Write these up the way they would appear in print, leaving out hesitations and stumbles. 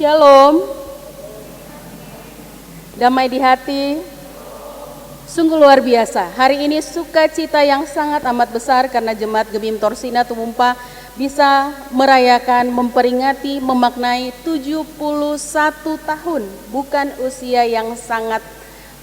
Shalom, damai di hati, sungguh luar biasa. Hari ini sukacita yang sangat amat besar karena Jemaat Gemim Torsina Tumumpa bisa merayakan, memperingati, memaknai 71 tahun. Bukan usia yang sangat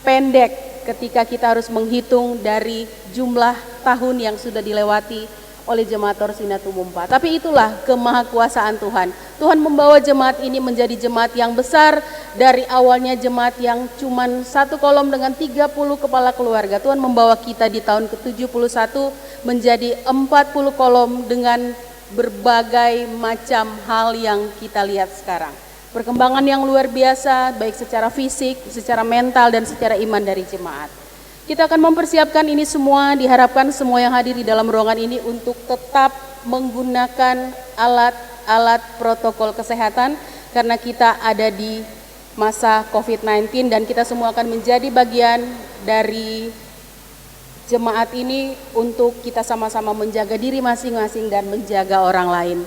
pendek ketika kita harus menghitung dari jumlah tahun yang sudah dilewati oleh Jemaat Torsina Tumumpa. Tapi itulah kemahakuasaan Tuhan. Tuhan membawa jemaat ini menjadi jemaat yang besar. Dari awalnya jemaat yang cuman satu kolom dengan 30 kepala keluarga. Tuhan membawa kita di tahun ke-71 menjadi 40 kolom dengan berbagai macam hal yang kita lihat sekarang. Perkembangan yang luar biasa baik secara fisik, secara mental dan secara iman dari jemaat. Kita akan mempersiapkan ini semua, diharapkan semua yang hadir di dalam ruangan ini untuk tetap menggunakan alat-alat protokol kesehatan karena kita ada di masa COVID-19 dan kita semua akan menjadi bagian dari jemaat ini untuk kita sama-sama menjaga diri masing-masing dan menjaga orang lain.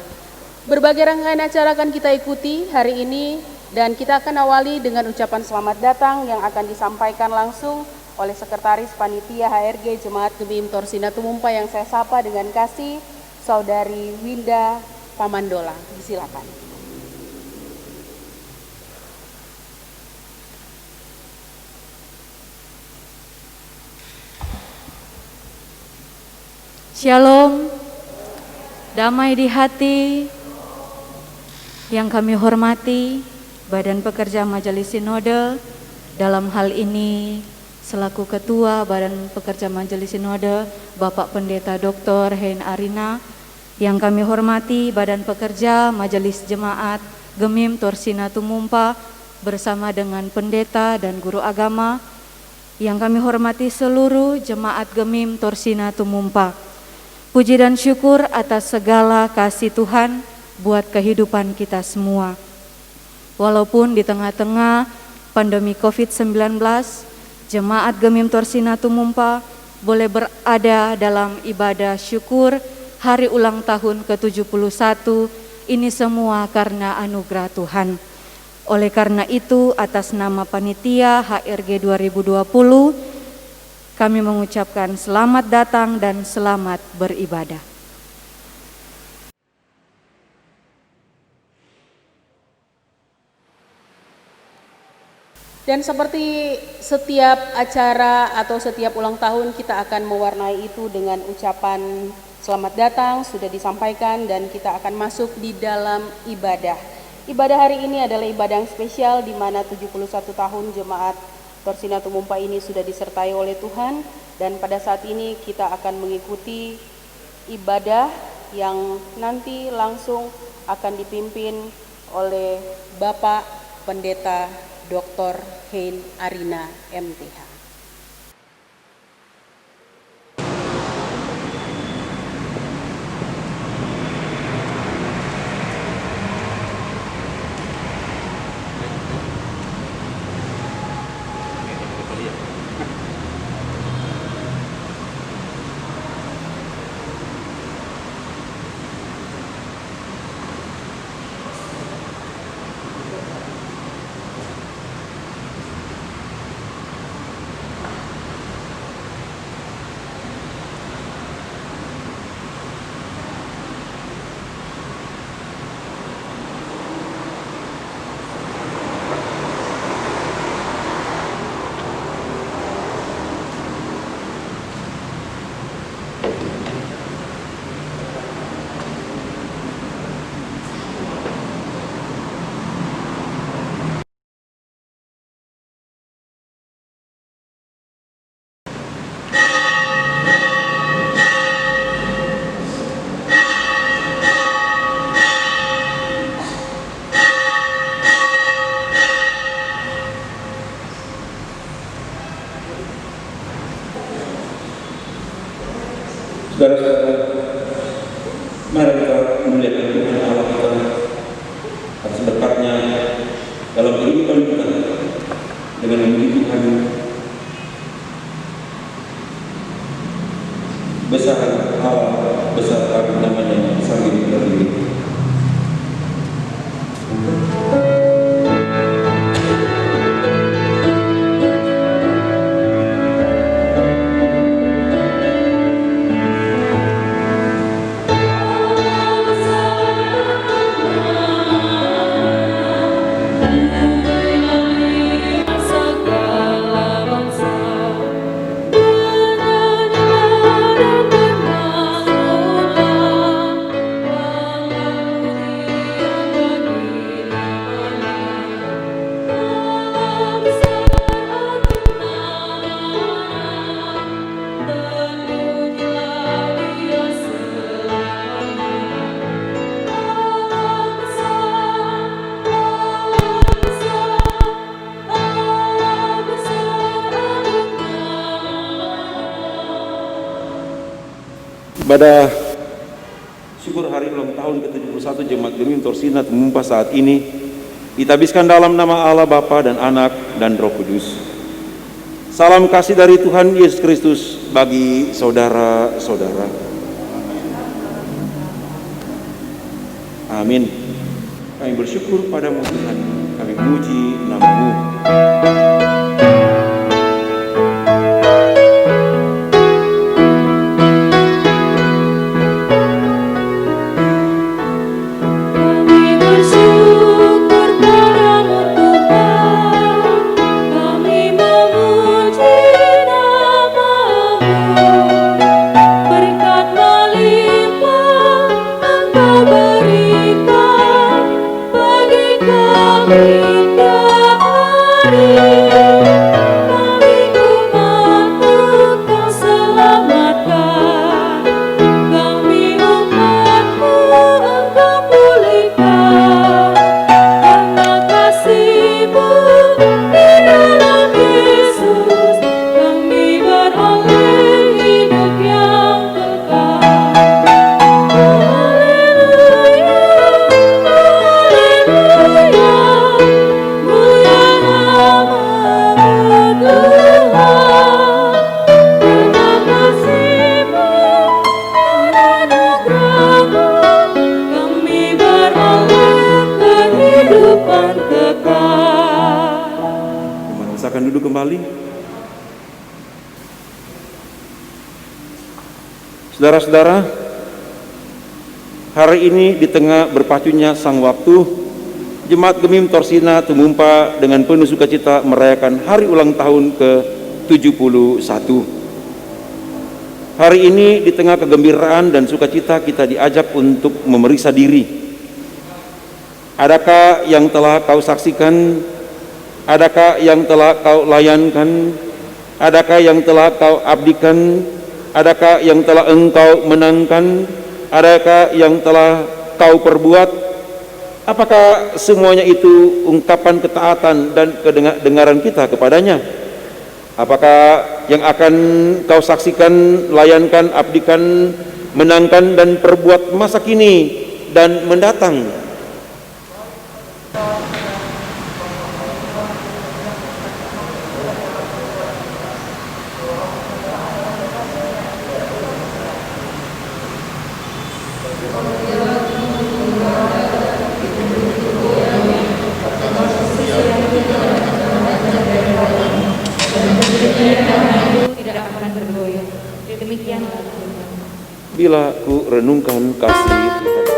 Berbagai rangkaian acara akan kita ikuti hari ini dan kita akan awali dengan ucapan selamat datang yang akan disampaikan langsung oleh Sekretaris Panitia HRG Jemaat Gemim Torsina Tumumpa yang saya sapa dengan kasih, Saudari Winda Pamandola. Silakan. Shalom, damai di hati. Yang kami hormati Badan Pekerja Majelis Sinode, dalam hal ini selaku Ketua Badan Pekerja Majelis Sinode, Bapak Pendeta Dr. Hein Arina. Yang kami hormati Badan Pekerja Majelis Jemaat Gemim Torsina Tumumpa bersama dengan pendeta dan guru agama. Yang kami hormati seluruh Jemaat Gemim Torsina Tumumpa. Puji dan syukur atas segala kasih Tuhan buat kehidupan kita semua. Walaupun di tengah-tengah pandemi COVID-19, Jemaat Gemim Torsina Tumumpa boleh berada dalam ibadah syukur hari ulang tahun ke-71, ini semua karena anugerah Tuhan. Oleh karena itu, atas nama Panitia HRG 2020, kami mengucapkan selamat datang dan selamat beribadah. Dan seperti setiap acara atau setiap ulang tahun kita akan mewarnai itu dengan ucapan selamat datang, sudah disampaikan dan kita akan masuk di dalam ibadah. Ibadah hari ini adalah ibadah yang spesial di mana 71 tahun Jemaat Torsina Tumumpa ini sudah disertai oleh Tuhan dan pada saat ini kita akan mengikuti ibadah yang nanti langsung akan dipimpin oleh Bapak Pendeta Dr. Hein Arina MTH. Saudara-saudara, mari kita memuliakan Tuhan Allah kita atas berkat-Nya dalam kehidupan kita dengan memuji Tuhan. Besar Allah, besar namanya, sambil berdiri. Pada syukur hari ulang tahun ke-71 Jemaat Gemim Torsina Tumumpa saat ini ditabiskan dalam nama Allah Bapa dan Anak dan Roh Kudus. Salam kasih dari Tuhan Yesus Kristus bagi saudara-saudara. Amin. Kami bersyukur padamu Tuhan, kami memuji nama-Mu. Silakan duduk kembali. Saudara-saudara, hari ini di tengah berpacunya sang waktu, Jemaat Gemim Torsina Tumumpa dengan penuh sukacita merayakan hari ulang tahun ke-71. Hari ini di tengah kegembiraan dan sukacita kita diajak untuk memeriksa diri. Adakah yang telah kau saksikan? Adakah yang telah kau layankan? Adakah yang telah kau abdikan? Adakah yang telah engkau menangkan? Adakah yang telah kau perbuat? Apakah semuanya itu ungkapan ketaatan dan kedengaran kita kepadanya? Apakah yang akan kau saksikan, layankan, abdikan, menangkan dan perbuat masa kini dan mendatang? Bila ku renungkan kasih Tuhan. Yang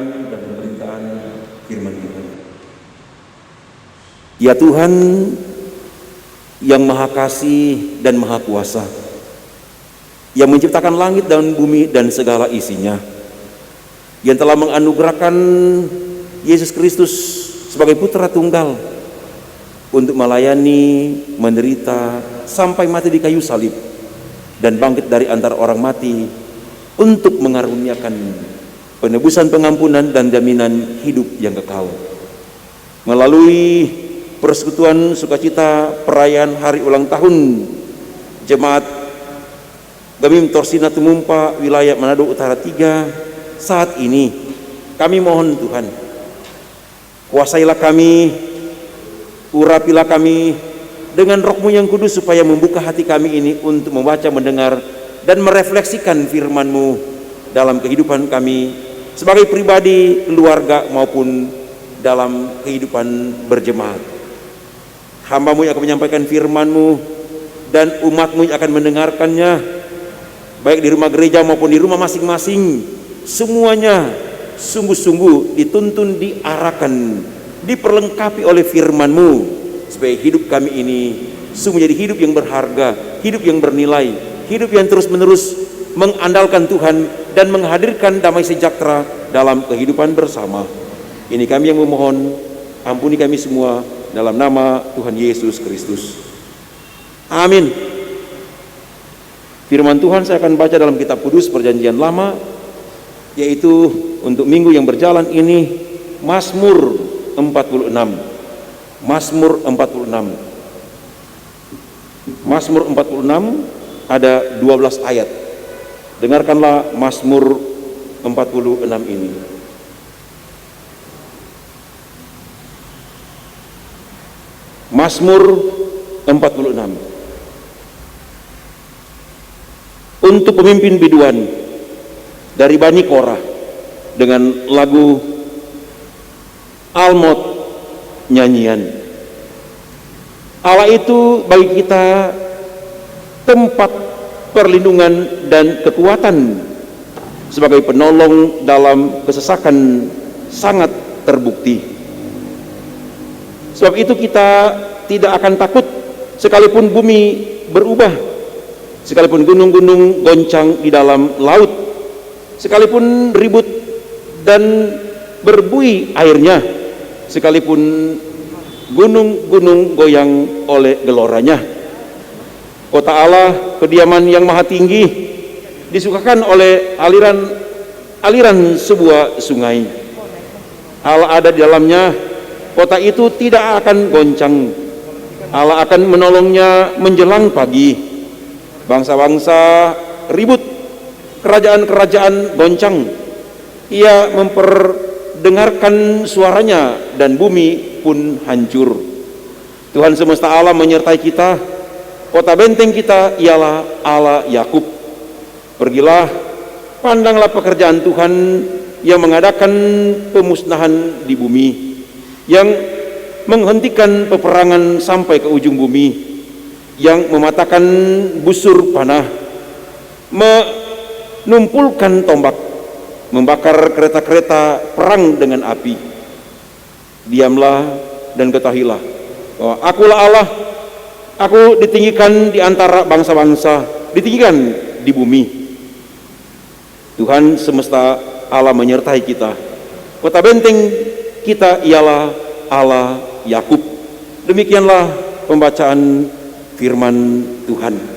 penyampaian dan pemberitaan firman Tuhan. Ya Tuhan yang Maha Kasih dan Maha Kuasa, yang menciptakan langit dan bumi dan segala isinya, yang telah menganugerahkan Yesus Kristus sebagai Putra Tunggal untuk melayani, menderita, sampai mati di kayu salib, dan bangkit dari antara orang mati untuk mengaruniakan penebusan, pengampunan, dan jaminan hidup yang kekal. Melalui persekutuan sukacita perayaan hari ulang tahun Jemaat Gemim Torsina Tumumpa wilayah Manado Utara 3 saat ini, kami mohon Tuhan, kuasailah kami, urapilah kami dengan Roh-Mu yang kudus supaya membuka hati kami ini untuk membaca, mendengar, dan merefleksikan firman-Mu dalam kehidupan kami sebagai pribadi, keluarga, maupun dalam kehidupan berjemaat. Hamba-Mu yang akan menyampaikan firman-Mu dan umat-Mu yang akan mendengarkannya, baik di rumah gereja maupun di rumah masing-masing, semuanya sungguh-sungguh dituntun, diarahkan, diperlengkapi oleh firman-Mu, supaya hidup kami ini sungguh menjadi hidup yang berharga, hidup yang bernilai, hidup yang terus-menerus mengandalkan Tuhan dan menghadirkan damai sejahtera dalam kehidupan bersama. Ini kami yang memohon, ampuni kami semua dalam nama Tuhan Yesus Kristus. Amin. Firman Tuhan saya akan baca dalam kitab kudus Perjanjian Lama, yaitu untuk minggu yang berjalan ini Mazmur 46. Mazmur 46. Mazmur 46 ada 12 ayat. Dengarkanlah Mazmur 46 ini. Mazmur 46. Untuk pemimpin biduan dari Bani Korah dengan lagu Almot, nyanyian. Allah itu bagi kita tempat perlindungan dan kekuatan, sebagai penolong dalam kesesakan sangat terbukti. Sebab itu kita tidak akan takut sekalipun bumi berubah, sekalipun gunung-gunung goncang di dalam laut, sekalipun ribut dan berbuih airnya, sekalipun gunung-gunung goyang oleh geloranya. Kota Allah, kediaman yang maha tinggi, disukakan oleh aliran sebuah sungai. Allah ada di dalamnya, kota itu tidak akan goncang. Allah akan menolongnya menjelang pagi. Bangsa-bangsa ribut, kerajaan-kerajaan goncang. Ia memperdengarkan suaranya dan bumi pun hancur. Tuhan semesta alam menyertai kita. Kota benteng kita ialah Allah Yakub. Pergilah, pandanglah pekerjaan Tuhan yang mengadakan pemusnahan di bumi, yang menghentikan peperangan sampai ke ujung bumi, yang mematahkan busur panah, menumpulkan tombak, membakar kereta-kereta perang dengan api. Diamlah dan ketahuilah bahwa Akulah Allah. Aku ditinggikan di antara bangsa-bangsa, ditinggikan di bumi. Tuhan semesta alam menyertai kita. Kota benteng kita ialah Allah Yakub. Demikianlah pembacaan firman Tuhan.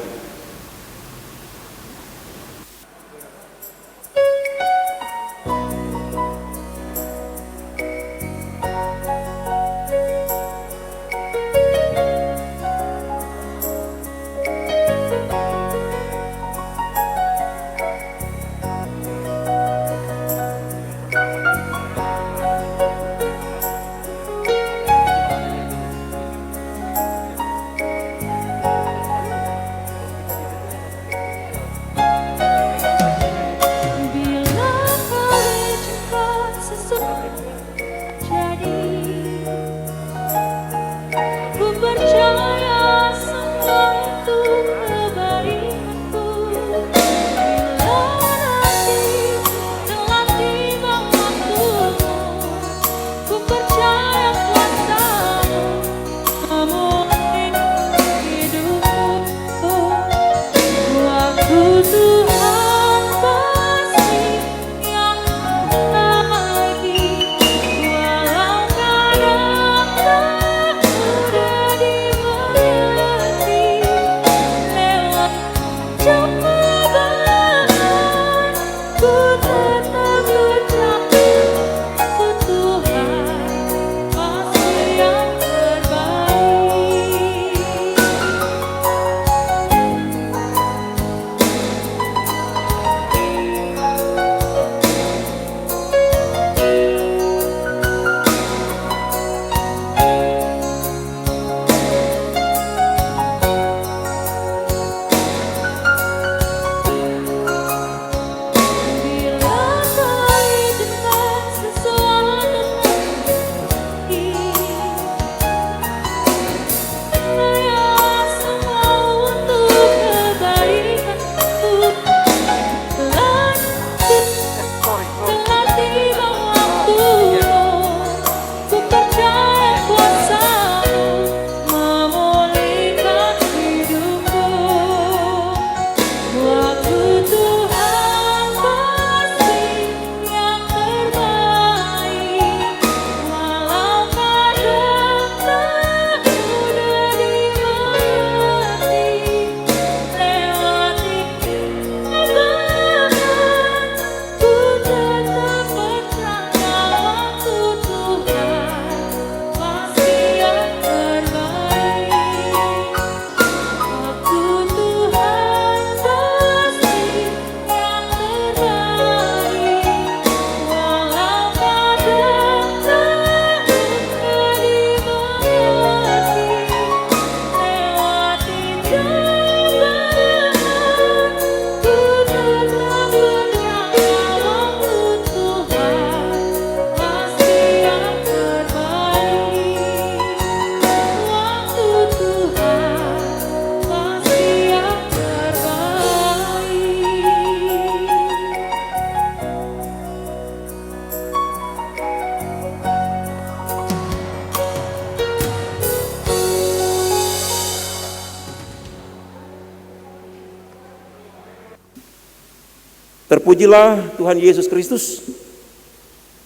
Terpujilah Tuhan Yesus Kristus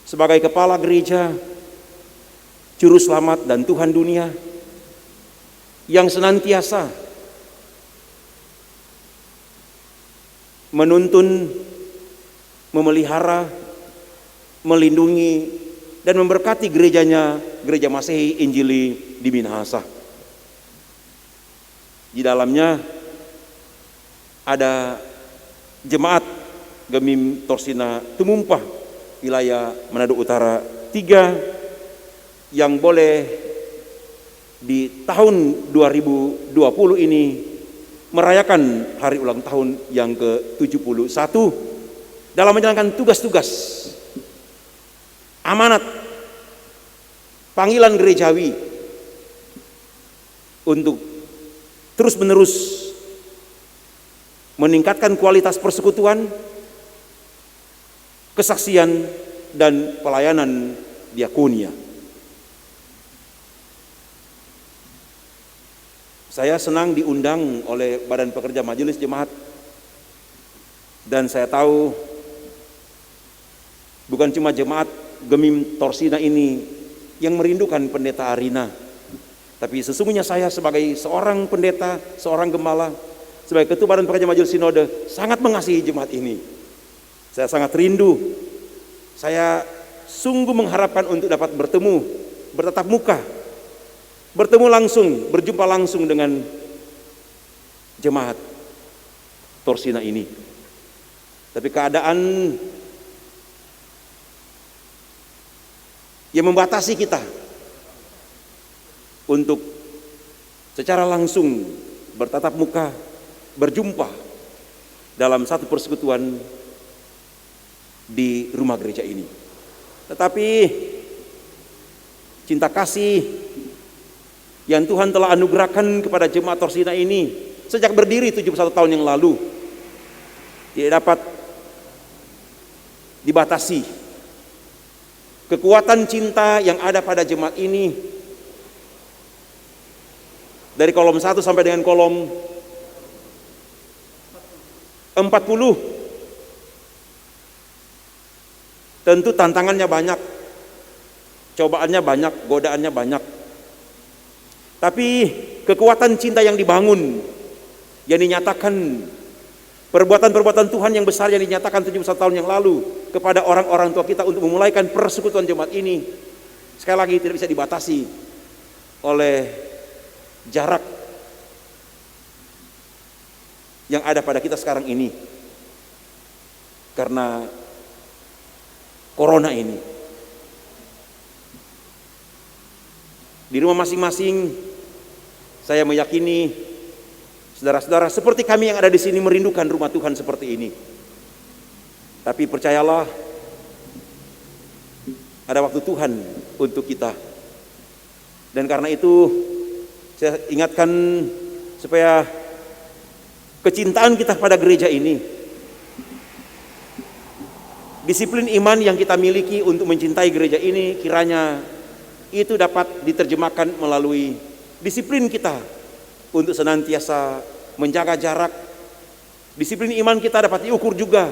sebagai kepala gereja, juru selamat dan Tuhan dunia, yang senantiasa menuntun, memelihara, melindungi, dan memberkati gerejanya, Gereja Masehi Injili di Minahasa. Di dalamnya ada jemaat Gemim Torsina Tumumpa wilayah Manado Utara 3 yang boleh di tahun 2020 ini merayakan hari ulang tahun yang ke-71 dalam menjalankan tugas-tugas amanat panggilan gerejawi untuk terus-menerus meningkatkan kualitas persekutuan, kesaksian, dan pelayanan diakonia. Saya senang diundang oleh Badan Pekerja Majelis Jemaat, dan saya tahu bukan cuma jemaat Gemim Torsina ini yang merindukan pendeta Arina, tapi sesungguhnya saya sebagai seorang pendeta, seorang gembala, sebagai Ketua Badan Pekerja Majelis Sinode sangat mengasihi jemaat ini. Saya sangat rindu. Saya sungguh mengharapkan untuk dapat bertemu, bertatap muka, bertemu langsung, berjumpa langsung dengan jemaat Torsina ini. Tapi keadaan yang membatasi kita untuk secara langsung bertatap muka, berjumpa dalam satu persekutuan di rumah gereja ini. Tetapi cinta kasih yang Tuhan telah anugerahkan kepada jemaat Torsina ini sejak berdiri 71 tahun yang lalu tidak dapat dibatasi. Kekuatan cinta yang ada pada jemaat ini dari kolom 1 sampai dengan kolom 40. Tentu tantangannya banyak, cobaannya banyak, godaannya banyak. Tapi kekuatan cinta yang dibangun, yang dinyatakan, perbuatan-perbuatan Tuhan yang besar yang dinyatakan 71 tahun yang lalu kepada orang-orang tua kita untuk memulaikan persekutuan jemaat ini, sekali lagi tidak bisa dibatasi oleh jarak yang ada pada kita sekarang ini karena corona ini. Di rumah masing-masing saya meyakini saudara-saudara seperti kami yang ada di sini merindukan rumah Tuhan seperti ini. Tapi percayalah, ada waktu Tuhan untuk kita. Dan karena itu saya ingatkan supaya kecintaan kita pada gereja ini, disiplin iman yang kita miliki untuk mencintai gereja ini, kiranya itu dapat diterjemahkan melalui disiplin kita untuk senantiasa menjaga jarak. Disiplin iman kita dapat diukur juga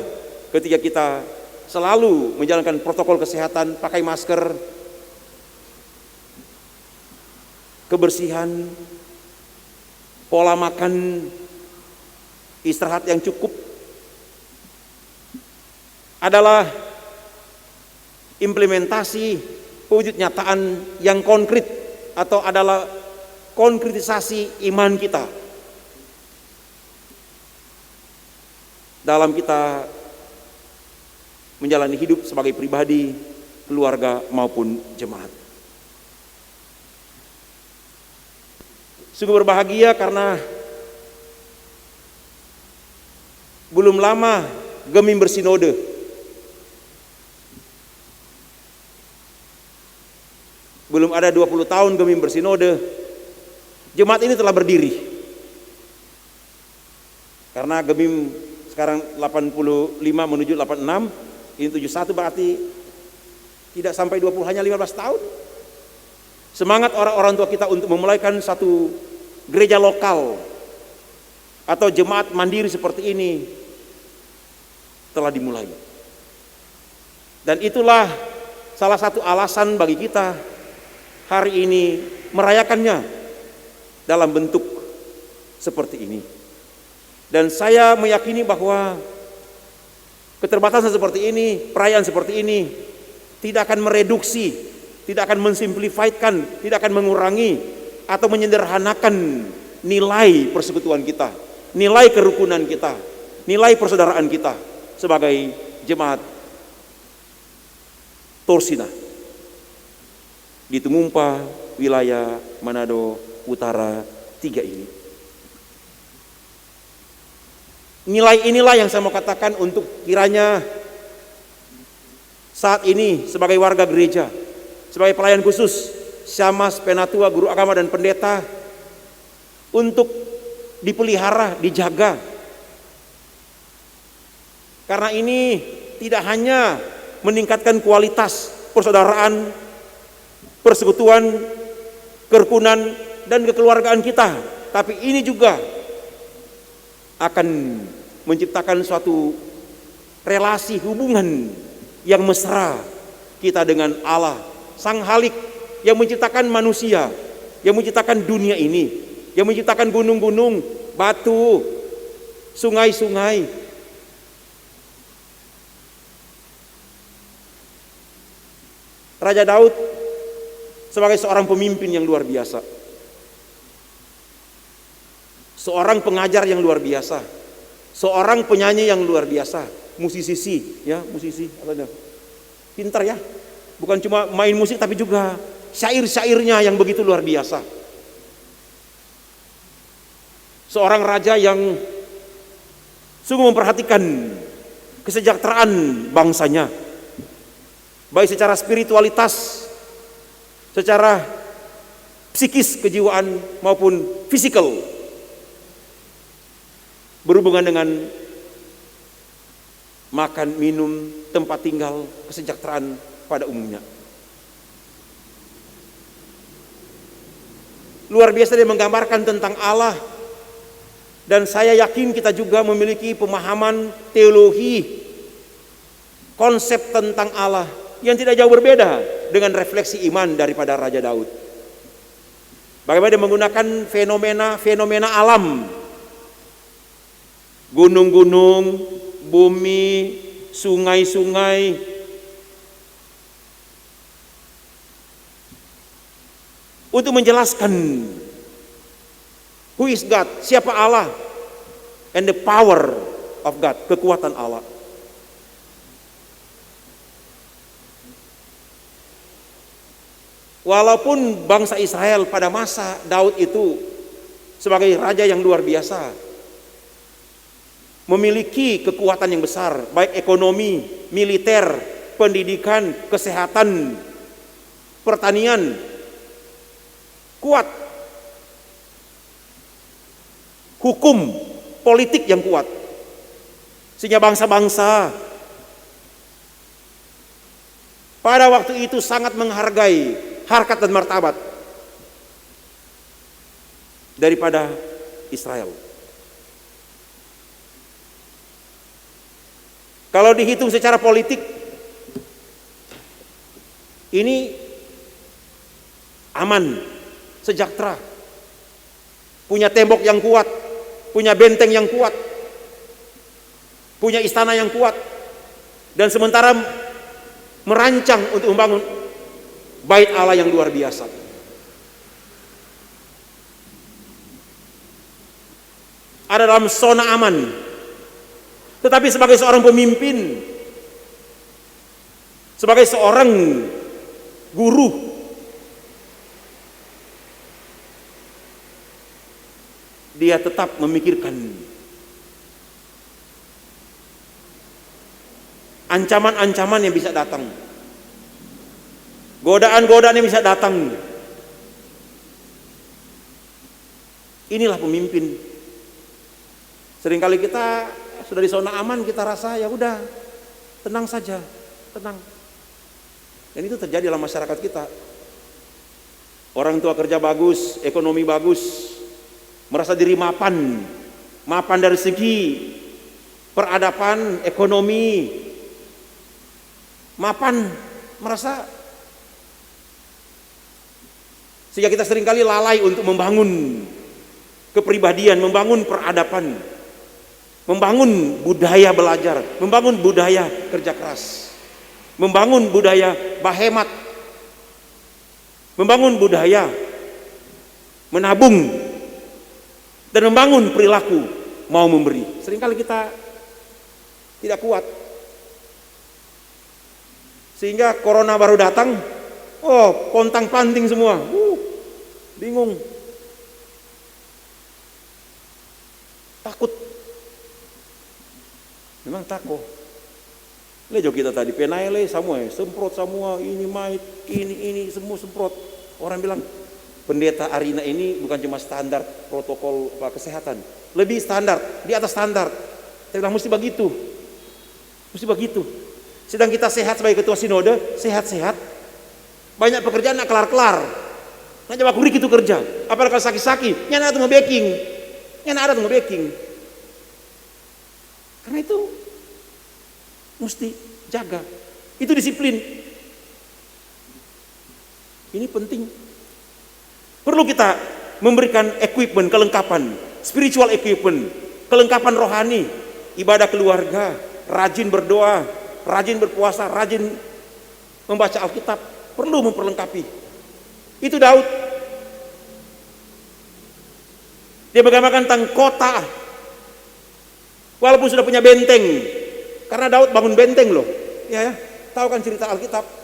ketika kita selalu menjalankan protokol kesehatan, pakai masker, kebersihan, pola makan, istirahat yang cukup adalah implementasi wujud nyataan yang konkret atau adalah konkretisasi iman kita dalam kita menjalani hidup sebagai pribadi, keluarga maupun jemaat. Sungguh berbahagia karena belum lama Gemim bersinode. Belum ada 20 tahun Gemim bersinode, jemaat ini telah berdiri. Karena Gemim sekarang 85 menuju 86, ini 71 berarti tidak sampai 20, hanya 15 tahun. Semangat orang-orang tua kita untuk memulaikan satu gereja lokal atau jemaat mandiri seperti ini telah dimulai. Dan itulah salah satu alasan bagi kita hari ini merayakannya dalam bentuk seperti ini. Dan saya meyakini bahwa keterbatasan seperti ini, perayaan seperti ini tidak akan mereduksi, tidak akan mensimplifikan, tidak akan mengurangi atau menyederhanakan nilai persekutuan kita, nilai kerukunan kita, nilai persaudaraan kita sebagai jemaat Torsina di Tumumpa, wilayah Manado Utara 3 ini. Nilai inilah yang saya mau katakan untuk kiranya saat ini sebagai warga gereja, sebagai pelayan khusus, syamas, penatua, guru agama dan pendeta, untuk dipelihara, dijaga. Karena ini tidak hanya meningkatkan kualitas persaudaraan, persekutuan, kerukunan dan kekeluargaan kita, tapi ini juga akan menciptakan suatu relasi hubungan yang mesra kita dengan Allah, Sang Halik yang menciptakan manusia, yang menciptakan dunia ini, yang menciptakan gunung-gunung, batu, sungai-sungai. Raja Daud sebagai seorang pemimpin yang luar biasa, seorang pengajar yang luar biasa, seorang penyanyi yang luar biasa, musisi, ya musisi, pintar ya, bukan cuma main musik tapi juga syair-syairnya yang begitu luar biasa. Seorang raja yang sungguh memperhatikan kesejahteraan bangsanya, baik secara spiritualitas, secara psikis kejiwaan maupun fisikal, berhubungan dengan makan, minum, tempat tinggal, kesejahteraan pada umumnya. Luar biasa dia menggambarkan tentang Allah, dan saya yakin kita juga memiliki pemahaman teologi, konsep tentang Allah yang tidak jauh berbeda dengan refleksi iman daripada Raja Daud. Bagaimana dia menggunakan fenomena alam, gunung-gunung, bumi, sungai-sungai, untuk menjelaskan who is God, siapa Allah, and the power of God, kekuatan Allah. Walaupun bangsa Israel pada masa Daud itu sebagai raja yang luar biasa, memiliki kekuatan yang besar, baik ekonomi, militer, pendidikan, kesehatan, pertanian, kuat, hukum, politik yang kuat, sehingga bangsa-bangsa pada waktu itu sangat menghargai harkat dan martabat daripada Israel. Kalau dihitung secara politik, ini aman, sejahtera, punya tembok yang kuat, punya benteng yang kuat, punya istana yang kuat, dan sementara merancang untuk membangun bait Allah yang luar biasa. Ada dalam zona aman. Tetapi sebagai seorang pemimpin, sebagai seorang guru, dia tetap memikirkan ancaman-ancaman yang bisa datang, godaan-godaan yang bisa datang. Inilah pemimpin. Seringkali kita sudah di zona aman, kita rasa ya udah tenang saja, tenang. Dan itu terjadi dalam masyarakat kita. Orang tua kerja bagus, ekonomi bagus, merasa diri mapan dari segi peradaban, ekonomi, mapan, merasa sehingga kita seringkali lalai untuk membangun kepribadian, membangun peradaban, membangun budaya belajar, membangun budaya kerja keras, membangun budaya bahemat, membangun budaya menabung, dan membangun perilaku mau memberi. Seringkali kita tidak kuat, sehingga corona baru datang, oh pontang panting semua, bingung, takut, memang takut. Lejo kita tadi penaile semua, semprot semua, ini mait, ini semua semprot. Orang bilang pendeta Arina ini bukan cuma standar protokol kesehatan, lebih standar, di atas standar. Saya bilang mesti begitu, mesti begitu. Sedang kita sehat sebagai ketua sinode, sehat-sehat, banyak pekerjaan nak kelar-kelar. Nak coba kurik itu kerja. Apalagi kalau sakit-sakit, nyana ada mau baking, nyana ada mau baking. Karena itu mesti jaga. Itu disiplin. Ini penting. Perlu kita memberikan equipment, kelengkapan, spiritual equipment, kelengkapan rohani, ibadah keluarga, rajin berdoa, rajin berpuasa, rajin membaca Alkitab, perlu memperlengkapi. Itu Daud. Dia menggambarkan tentang kota. Walaupun sudah punya benteng, karena Daud bangun benteng loh. Ya, tahu kan cerita Alkitab?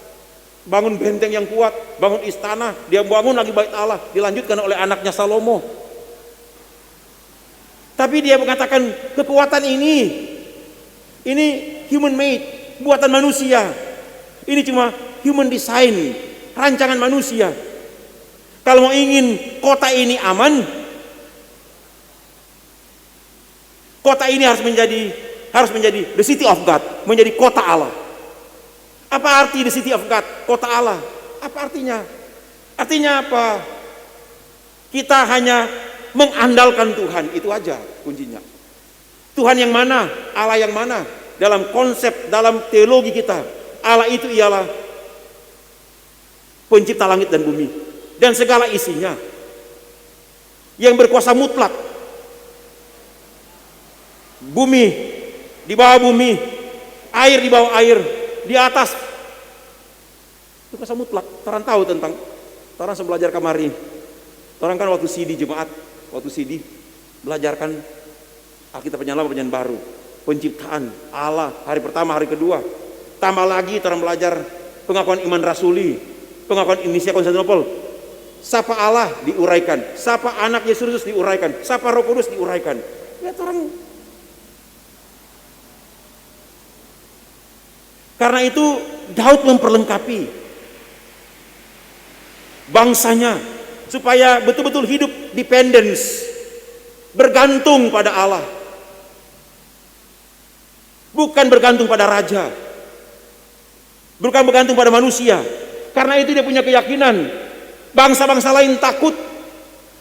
Bangun benteng yang kuat, bangun istana, dia bangun lagi bait Allah, dilanjutkan oleh anaknya Salomo. Tapi dia mengatakan kekuatan ini human made, buatan manusia. Ini cuma human design, rancangan manusia. Kalau mau ingin kota ini aman, kota ini harus menjadi the city of God, menjadi kota Allah. Apa arti the city of God, kota Allah? Apa artinya? Artinya apa? Kita hanya mengandalkan Tuhan, itu aja kuncinya. Tuhan yang mana? Allah yang mana? Dalam konsep, dalam teologi kita, Allah itu ialah pencipta langit dan bumi dan segala isinya, yang berkuasa mutlak. Bumi, di bawah bumi, air di bawah air, di atas, itu kuasa mutlak. Orang tahu tentang, orang belajar kemarin, orang kan waktu CD jemaat, waktu CD belajarkan Alkitab Penyalama Perjanjian Baru, penciptaan Allah, hari pertama, hari kedua, tambah lagi orang belajar pengakuan iman rasuli, pengakuan Indonesia Konstantinopel, sapa Allah diuraikan, sapa anak Yesus Kristus diuraikan, sapa Roh Kudus diuraikan. Lihat orang. Karena itu Daud memperlengkapi bangsanya supaya betul-betul hidup dependence, bergantung pada Allah, bukan bergantung pada raja, bukan bergantung pada manusia. Karena itu dia punya keyakinan bangsa-bangsa lain takut,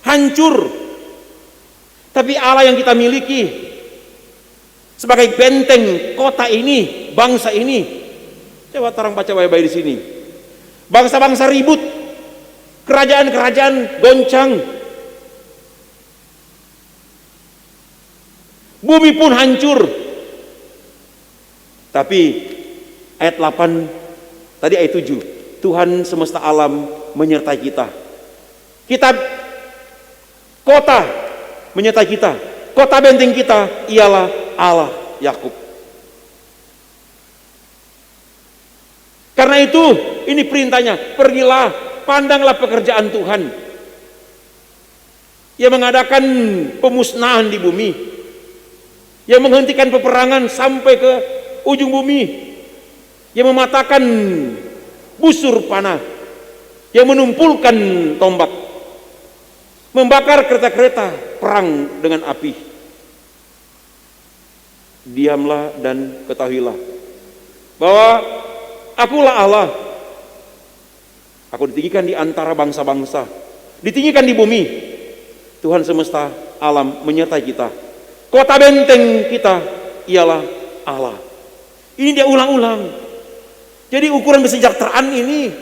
hancur, tapi Allah yang kita miliki sebagai benteng kota ini, bangsa ini. Coba orang baca baik-baik di sini. Bangsa-bangsa ribut, kerajaan-kerajaan goncang, bumi pun hancur. Tapi ayat 8, tadi ayat 7, Tuhan semesta alam menyertai kita. Kita kota menyertai kita. Kota benteng kita ialah Allah Yakub. Karena itu ini perintahnya, pergilah, pandanglah pekerjaan Tuhan yang mengadakan pemusnahan di bumi, yang menghentikan peperangan sampai ke ujung bumi, yang mematahkan busur panah, yang menumpulkan tombak, membakar kereta-kereta perang dengan api. Diamlah dan ketahuilah bahwa Akulah Allah. Aku ditinggikan di antara bangsa-bangsa, ditinggikan di bumi. Tuhan semesta alam menyertai kita. Kota benteng kita ialah Allah. Ini dia ulang-ulang. Jadi ukuran kesejahteraan ini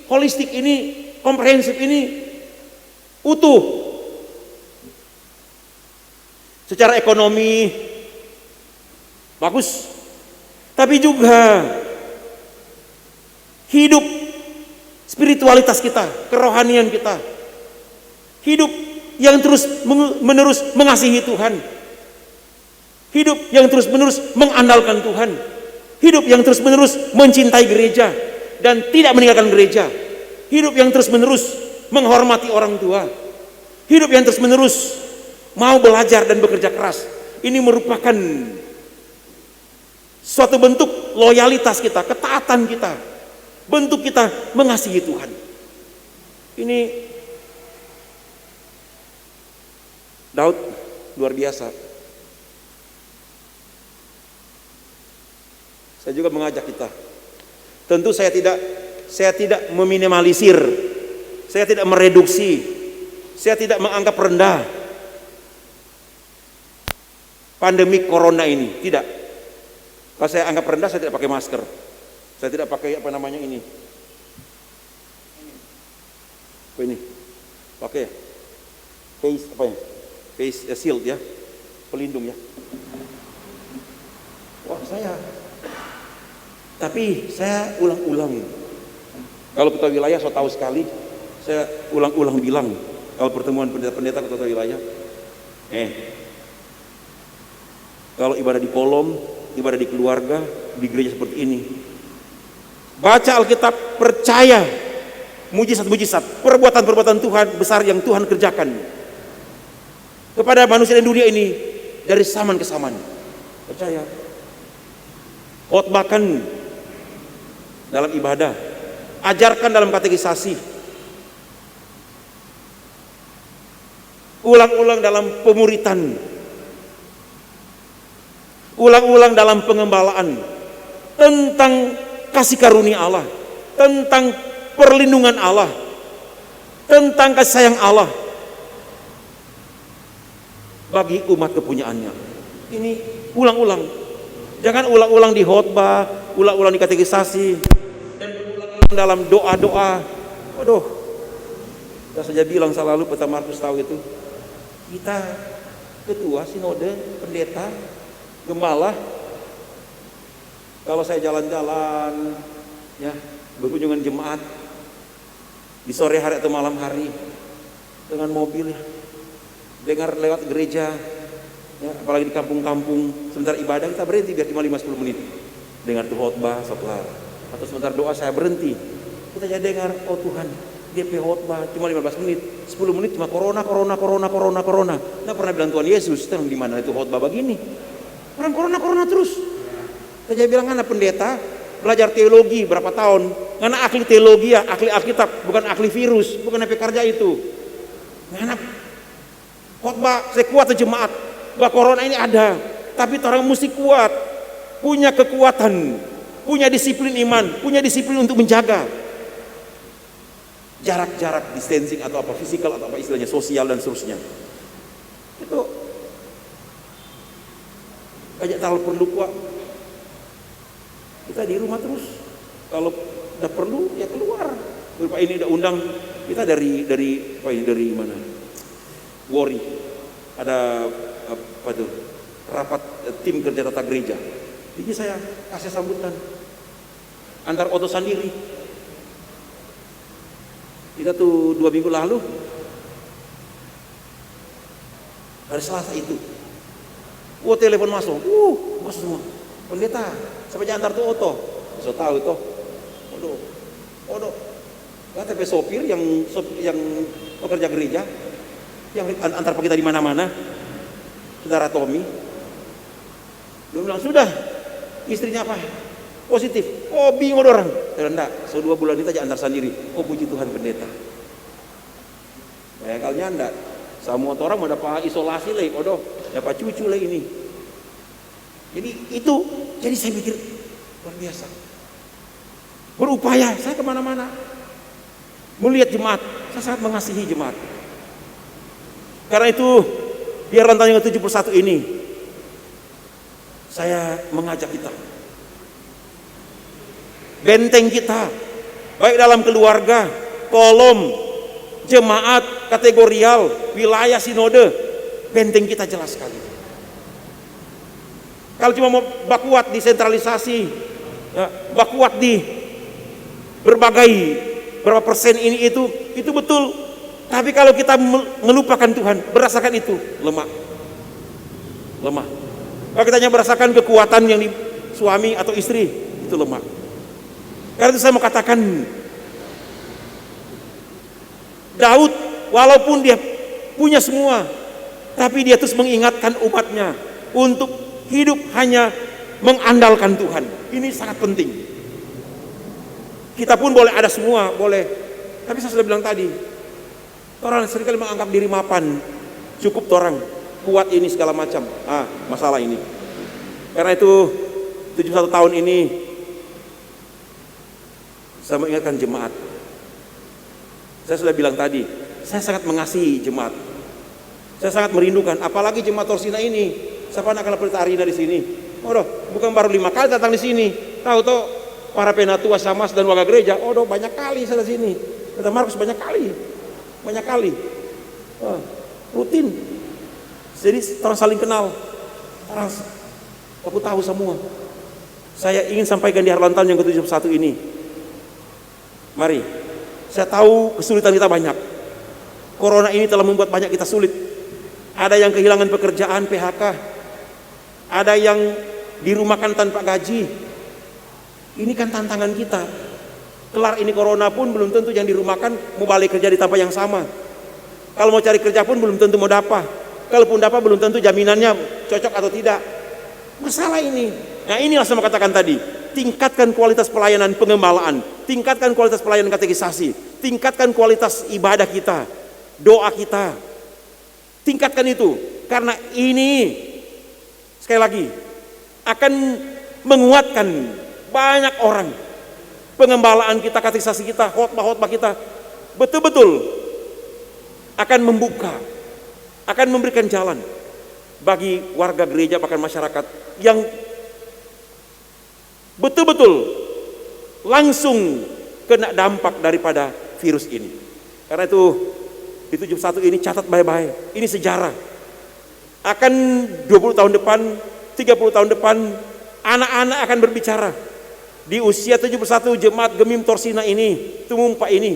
holistik, ini komprehensif, ini utuh. Secara ekonomi bagus, tapi juga hidup spiritualitas kita, kerohanian kita, hidup yang terus menerus mengasihi Tuhan, hidup yang terus menerus mengandalkan Tuhan, hidup yang terus menerus mencintai gereja dan tidak meninggalkan gereja, hidup yang terus menerus menghormati orang tua, hidup yang terus menerus mau belajar dan bekerja keras. Ini merupakan suatu bentuk loyalitas kita, ketaatan kita, bentuk kita mengasihi Tuhan. Ini Daud luar biasa. Saya juga mengajak kita. Tentu saya tidak meminimalisir, saya tidak mereduksi, saya tidak menganggap rendah pandemi corona ini, tidak. Kalau saya anggap rendah, saya tidak pakai masker, saya tidak pakai ini, pakai face shield ya, pelindung ya. Wah tapi saya ulang-ulang. Kalau ketua wilayah saya tahu sekali, saya ulang-ulang bilang kalau pertemuan pendeta-pendeta ketua wilayah, kalau ibadah di kolom, ibadah di keluarga, di gereja seperti ini, baca Alkitab, percaya mujizat-mujizat, perbuatan-perbuatan Tuhan besar yang Tuhan kerjakan kepada manusia dan dunia ini dari zaman ke zaman. Percaya. Khotbahkan dalam ibadah, ajarkan dalam katekisasi, ulang-ulang dalam pemuritan, ulang-ulang dalam pengembalaan tentang kasih karunia Allah, tentang perlindungan Allah, tentang kasih sayang Allah bagi umat kepunyaannya. Ini ulang-ulang. Jangan ulang-ulang di khotbah, ulang-ulang di katekisasi, dan ulang-ulang dalam doa-doa. Waduh, saya saja bilang selalu, Pak Markus tahu itu. Kita ketua sinode, pendeta, gembala, kalau saya jalan-jalan, ya, berkunjungan jemaat di sore hari atau malam hari dengan mobil, ya, dengar lewat gereja. Ya, apalagi di kampung-kampung, sebentar ibadah kita berhenti biar cuma 5-10 menit dengar tuh khotbah sekelar, atau sebentar doa saya berhenti, kita jadi dengar, oh Tuhan, DP khotbah cuma 15 menit, 10 menit cuma corona. Nggak pernah bilang Tuhan Yesus, terang di mana itu khotbah begini, orang corona terus. Kita jadi bilang, anak pendeta belajar teologi berapa tahun, anak ahli teologi ya, ahli Alkitab, bukan ahli virus, bukan apa kerja itu. Anak khotbah saya kuat jemaat bahwa corona ini ada, tapi orang mesti kuat, punya kekuatan, punya disiplin iman, punya disiplin untuk menjaga jarak-jarak, distancing atau apa, fisikal atau apa istilahnya, sosial dan seterusnya. Itu banyak hal perlu kuat. Kita di rumah terus, kalau udah perlu ya keluar. Pak ini udah undang kita dari mana? Wori, ada apa tuh, rapat tim kerja tata gereja. Jadi saya kasih sambutan antar Oto sendiri. Kita tuh 2 minggu lalu, hari Selasa itu, telepon masuk, masuk semua. Pendeta, sampai antar tuh Oto, saya tahu itu, kata sopir yang pekerja gereja, yang antar kita di mana-mana. Saudara Tommy, dia bilang, sudah, istrinya apa? Positif. Oh, bingung orang. Enggak, 2 bulan itu aja antar sendiri. Oh, puji Tuhan pendeta. Kayak kalnya enggak. Semua orang mau dapat isolasi lah, dapat cucu lah ini. Jadi saya pikir luar biasa. Berupaya, saya kemana-mana melihat jemaat, saya sangat mengasihi jemaat. Karena itu di hari ulang tahun yang ke-71 ini, saya mengajak kita, benteng kita, baik dalam keluarga, kolom, jemaat, kategorial, wilayah sinode, benteng kita jelas sekali. Kalau cuma mau bakuat di sentralisasi, ya, bakuat di berbagai berapa persen ini itu betul. Tapi kalau kita melupakan Tuhan, berdasarkan itu lemah. Kalau kita hanya berdasarkan kekuatan yang di suami atau istri, itu lemah. Karena itu saya mau katakan, Daud walaupun dia punya semua, tapi dia terus mengingatkan umatnya untuk hidup hanya mengandalkan Tuhan. Ini sangat penting. Kita pun boleh ada semua, boleh. Tapi saya sudah bilang tadi, orang seringkali menganggap diri mapan, cukup orang kuat ini segala macam. Masalah ini. Karena itu 71 tahun ini saya mengingatkan jemaat. Saya sudah bilang tadi, saya sangat mengasihi jemaat. Saya sangat merindukan, apalagi jemaat Torsina ini. Siapa akan pelita Arina di sini? Bukan baru 5 kali datang di sini. Tahu para penatua Samas dan warga gereja. Banyak kali saya di sini. Kata Markus banyak kali. Rutin. Jadi orang saling kenal. Aku tahu semua. Saya ingin sampaikan di hari ulang tahun yang ke-71 ini. Mari. Saya tahu kesulitan kita banyak. Corona ini telah membuat banyak kita sulit. Ada yang kehilangan pekerjaan, PHK. Ada yang dirumahkan tanpa gaji. Ini kan tantangan kita. Kelar ini corona pun belum tentu yang dirumahkan mau balik kerja di tempat yang sama. Kalau mau cari kerja pun belum tentu mau dapat. Kalaupun dapat belum tentu jaminannya cocok atau tidak. Masalah ini. Nah, inilah saya mau katakan tadi. Tingkatkan kualitas pelayanan pengembalaan. Tingkatkan kualitas pelayanan katekisasi. Tingkatkan kualitas ibadah kita. Doa kita. Tingkatkan itu. Karena ini sekali lagi akan menguatkan banyak orang. Pengembalaan kita, katekisasi kita, khotbah kita betul-betul akan membuka, akan memberikan jalan bagi warga gereja bahkan masyarakat yang betul-betul langsung kena dampak daripada virus ini. Karena itu di 71 ini catat baik-baik, ini sejarah. Akan 20 tahun depan, 30 tahun depan, anak-anak akan berbicara. Di usia 71 jemaat Gemim Torsina ini, Tumumpa ini,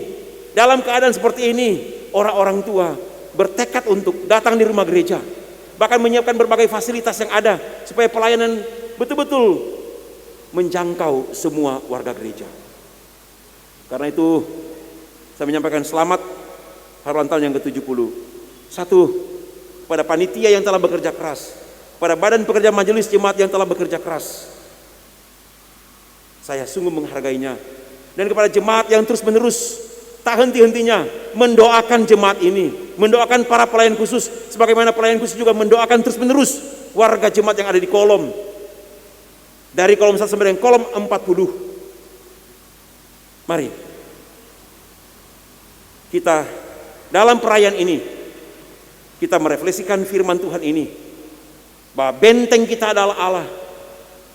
dalam keadaan seperti ini, orang-orang tua bertekad untuk datang di rumah gereja, bahkan menyiapkan berbagai fasilitas yang ada supaya pelayanan betul-betul menjangkau semua warga gereja. Karena itu saya menyampaikan selamat hari ulang tahun yang ke-70. Satu, pada panitia yang telah bekerja keras, pada badan pekerja majelis jemaat yang telah bekerja keras. Saya sungguh menghargainya. Dan kepada jemaat yang terus menerus tak henti-hentinya mendoakan jemaat ini, mendoakan para pelayan khusus, sebagaimana pelayan khusus juga mendoakan terus menerus warga jemaat yang ada di kolom, dari kolom 1 sampai dengan kolom 40. Mari kita dalam perayaan ini kita merefleksikan firman Tuhan ini, bahwa benteng kita adalah Allah,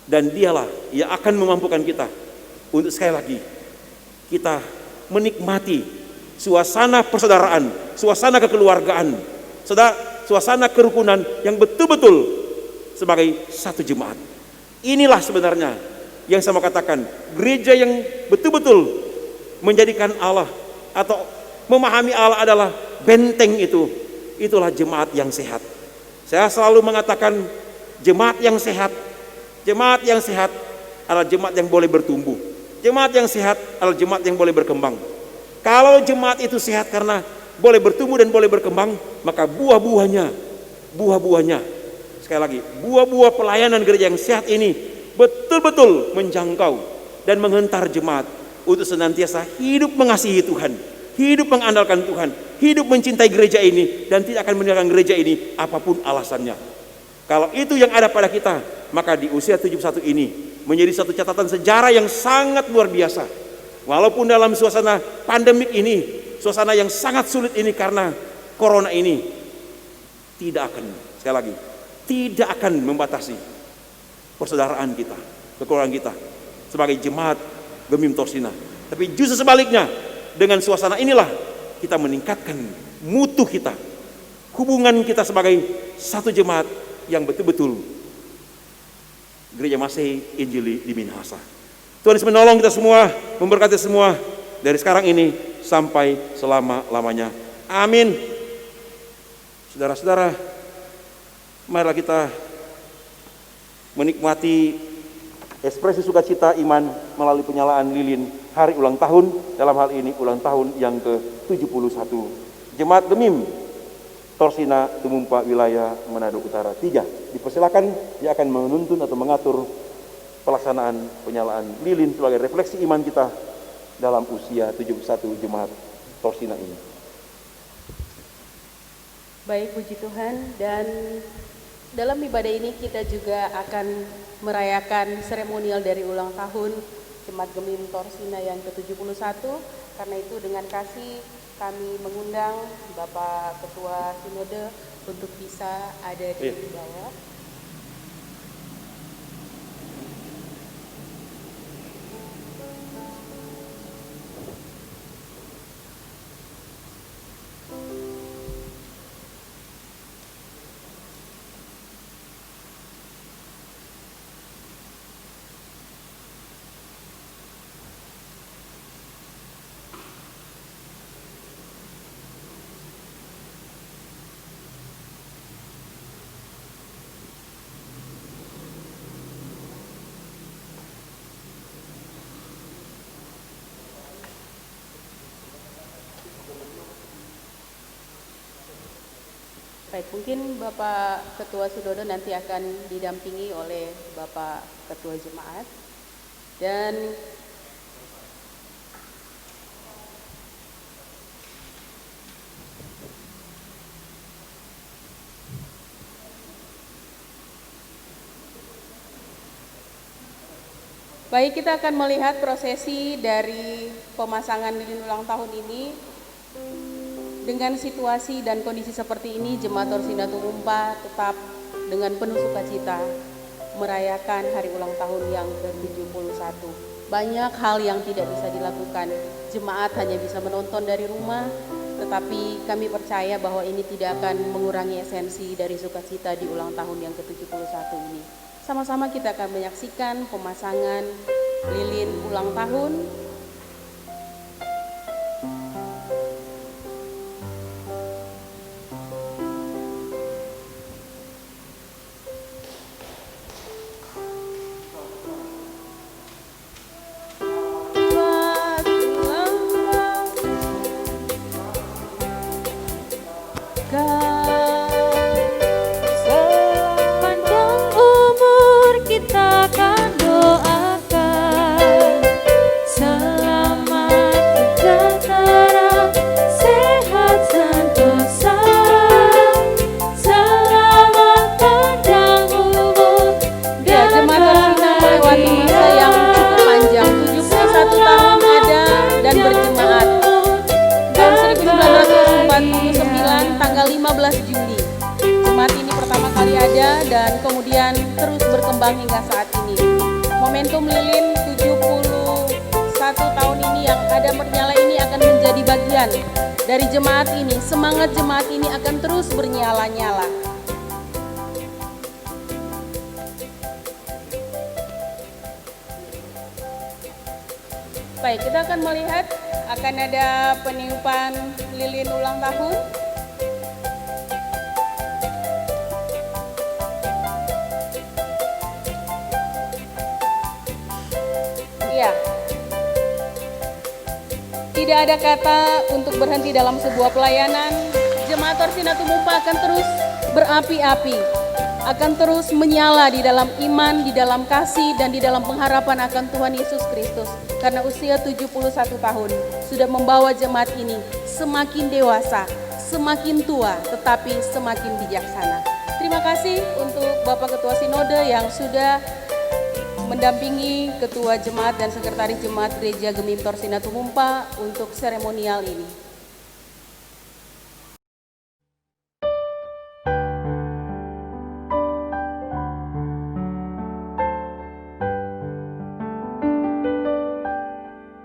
dan dialah yang akan memampukan kita untuk sekali lagi kita menikmati suasana persaudaraan, suasana kekeluargaan, suasana kerukunan yang betul-betul sebagai satu jemaat. Inilah sebenarnya yang saya mau katakan, gereja yang betul-betul menjadikan Allah atau memahami Allah adalah benteng itu. Itulah jemaat yang sehat. Saya selalu mengatakan jemaat yang sehat adalah jemaat yang boleh bertumbuh. Jemaat yang sehat adalah jemaat yang boleh berkembang. Kalau jemaat itu sehat karena boleh bertumbuh dan boleh berkembang, maka buah-buahnya, sekali lagi, buah-buah pelayanan gereja yang sehat ini betul-betul menjangkau dan menghentar jemaat untuk senantiasa hidup mengasihi Tuhan, hidup mengandalkan Tuhan, hidup mencintai gereja ini, dan tidak akan meninggalkan gereja ini apapun alasannya. Kalau itu yang ada pada kita, maka di usia 71 ini menjadi satu catatan sejarah yang sangat luar biasa. Walaupun dalam suasana pandemik ini, suasana yang sangat sulit ini karena corona ini, tidak akan, sekali lagi, tidak akan membatasi persaudaraan kita, kekeluargaan kita sebagai jemaat Gemim Torsina. Tapi justru sebaliknya, dengan suasana inilah kita meningkatkan mutu kita, hubungan kita sebagai satu jemaat yang betul-betul Gereja Masih Injili di Minahasa. Tuhan Yesus menolong kita semua, memberkati semua dari sekarang ini sampai selama-lamanya. Amin. Saudara-saudara, marilah kita menikmati ekspresi sukacita iman melalui penyalaan lilin hari ulang tahun, dalam hal ini ulang tahun yang ke-71 Jemaat Gemim Torsina Tumumpa wilayah Manado Utara 3. Dipersilakan, dia akan menuntun atau mengatur pelaksanaan penyalaan lilin sebagai refleksi iman kita dalam usia 71 Jemaat Torsina ini. Baik, puji Tuhan, dan dalam ibadah ini kita juga akan merayakan seremonial dari ulang tahun Jemaat Gemim Torsina yang ke-71. Karena itu dengan kasih kami mengundang Bapak Ketua Sinode untuk bisa ada di bawah. Baik, mungkin Bapak Ketua Sudodo nanti akan didampingi oleh Bapak Ketua Jemaat. Dan baik, kita akan melihat prosesi dari pemasangan lilin ulang tahun ini. Dengan situasi dan kondisi seperti ini, Jemaat Torsina Tumumpa tetap dengan penuh sukacita merayakan hari ulang tahun yang ke-71. Banyak hal yang tidak bisa dilakukan. Jemaat hanya bisa menonton dari rumah, tetapi kami percaya bahwa ini tidak akan mengurangi esensi dari sukacita di ulang tahun yang ke-71 ini. Sama-sama kita akan menyaksikan pemasangan lilin ulang tahun. Sepanjang umur kita akan doakan selamat sejahtera, sehat sentosa, selamat panjang umur Ya, dan Jemaat Torsina melewati masa yang cukup panjang, 71 tahun ada dan berjemaat. Tahun 1949 tanggal 15 Juli. Jemaat ini pertama kali ada dan kemudian terus berkembang hingga saat ini. Momentum lilin 71 tahun ini yang ada bernyala ini akan menjadi bagian dari jemaat ini. Semangat jemaat ini akan terus bernyala-nyala. Baik, kita akan melihat akan ada peniupan lilin ulang tahun. Iya. Tidak ada kata untuk berhenti dalam sebuah pelayanan. Jemaat Torsina Tumumpa akan terus berapi-api, akan terus menyala di dalam iman, di dalam kasih, dan di dalam pengharapan akan Tuhan Yesus Kristus. Karena usia 71 tahun sudah membawa jemaat ini semakin dewasa, semakin tua, tetapi semakin bijaksana. Terima kasih untuk Bapak Ketua Sinode yang sudah mendampingi Ketua Jemaat dan Sekretaris Jemaat Gereja Gemim Torsina Tumumpa untuk seremonial ini.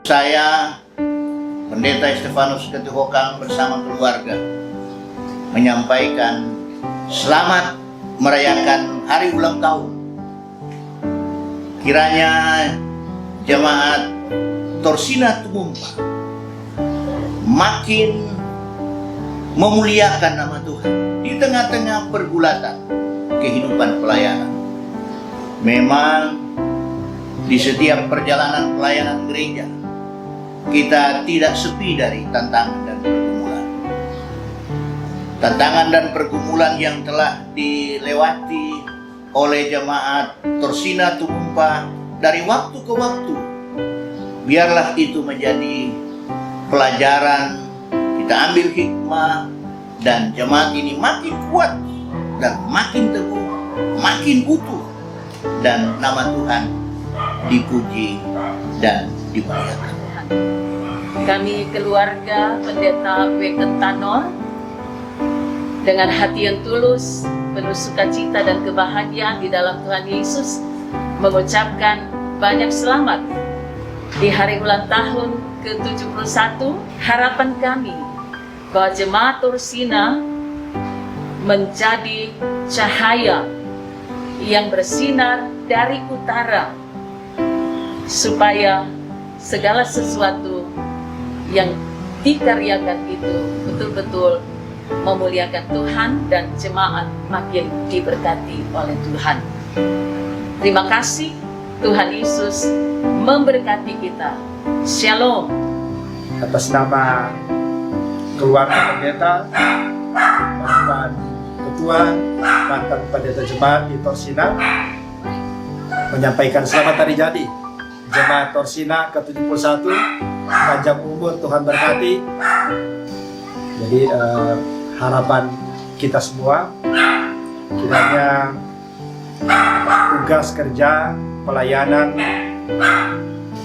Saya, Pendeta Stefanus Ketuhokang bersama keluarga menyampaikan selamat merayakan hari ulang tahun. Kiranya jemaat Torsina Tumumpa makin memuliakan nama Tuhan di tengah-tengah pergulatan kehidupan pelayanan. Memang di setiap perjalanan pelayanan gereja kita tidak sepi dari tantangan dan pergumulan. Tantangan dan pergumulan yang telah dilewati oleh jemaat Torsina Tumumpa dari waktu ke waktu, biarlah itu menjadi pelajaran, kita ambil hikmah, dan jemaat ini makin kuat dan makin teguh, makin utuh, dan nama Tuhan dipuji dan dimuliakan. Kami keluarga Pendeta Weken Tanor dengan hati yang tulus, penuh sukacita dan kebahagiaan di dalam Tuhan Yesus mengucapkan banyak selamat di hari ulang tahun ke-71. Harapan kami bahwa jemaat Torsina menjadi cahaya yang bersinar dari utara, supaya segala sesuatu yang dikaryakan itu betul-betul memuliakan Tuhan dan jemaat makin diberkati oleh Tuhan. Terima kasih, Tuhan Yesus memberkati kita. Shalom. Atas nama keluarga pendeta, mantan ketua, mantan pendeta jemaat di Torsina, menyampaikan selamat hari jadi jemaat Torsina ke-71, panjang umur, Tuhan berkati. Jadi harapan kita semua kiranya tugas kerja, pelayanan,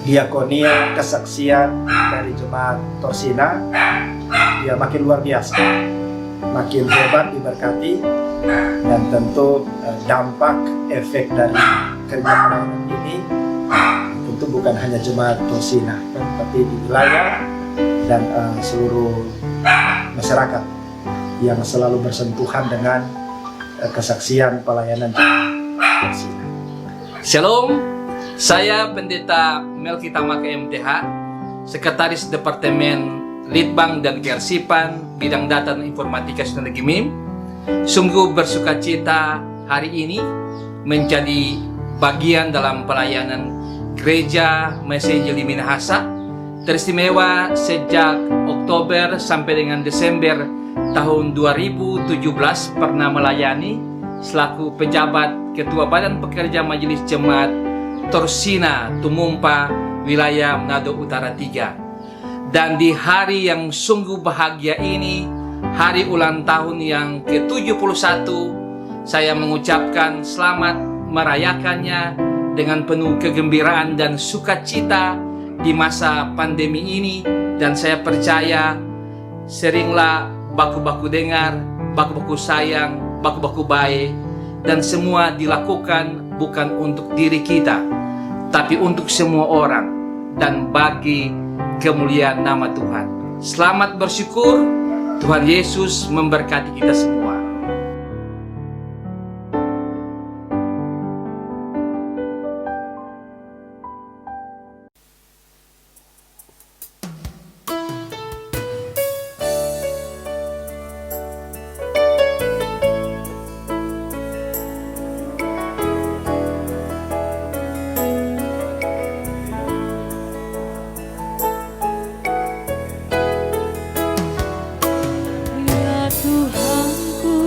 diakonia, kesaksian dari jemaat Torsina ya makin luar biasa, makin hebat, diberkati, dan tentu dampak efek dari kerja pelayanan ini tentu bukan hanya jemaat Torsina, tapi di wilayah dan seluruh masyarakat yang selalu bersentuhan dengan kesaksian pelayanan jemaat Torsina. Shalom, saya Pendeta Melki Tamaka MTH, Sekretaris Departemen Litbang dan Kearsipan Bidang Data dan Informatika Strategi MIM. Sungguh bersukacita hari ini menjadi bagian dalam pelayanan Gereja Mesejeli Minahasa, teristimewa sejak Oktober sampai dengan Desember tahun 2017 pernah melayani selaku pejabat Ketua Badan Pekerja Majelis Jemaat Torsina Tumumpa wilayah Manado Utara 3. Dan di hari yang sungguh bahagia ini, hari ulang tahun yang ke-71, saya mengucapkan selamat merayakannya dengan penuh kegembiraan dan sukacita di masa pandemi ini. Dan saya percaya seringlah baku-baku dengar, baku-baku sayang, baku-baku baik, dan semua dilakukan bukan untuk diri kita, tapi untuk semua orang dan bagi kemuliaan nama Tuhan. Selamat bersyukur, Tuhan Yesus memberkati kita semua. Ya Tuhanku,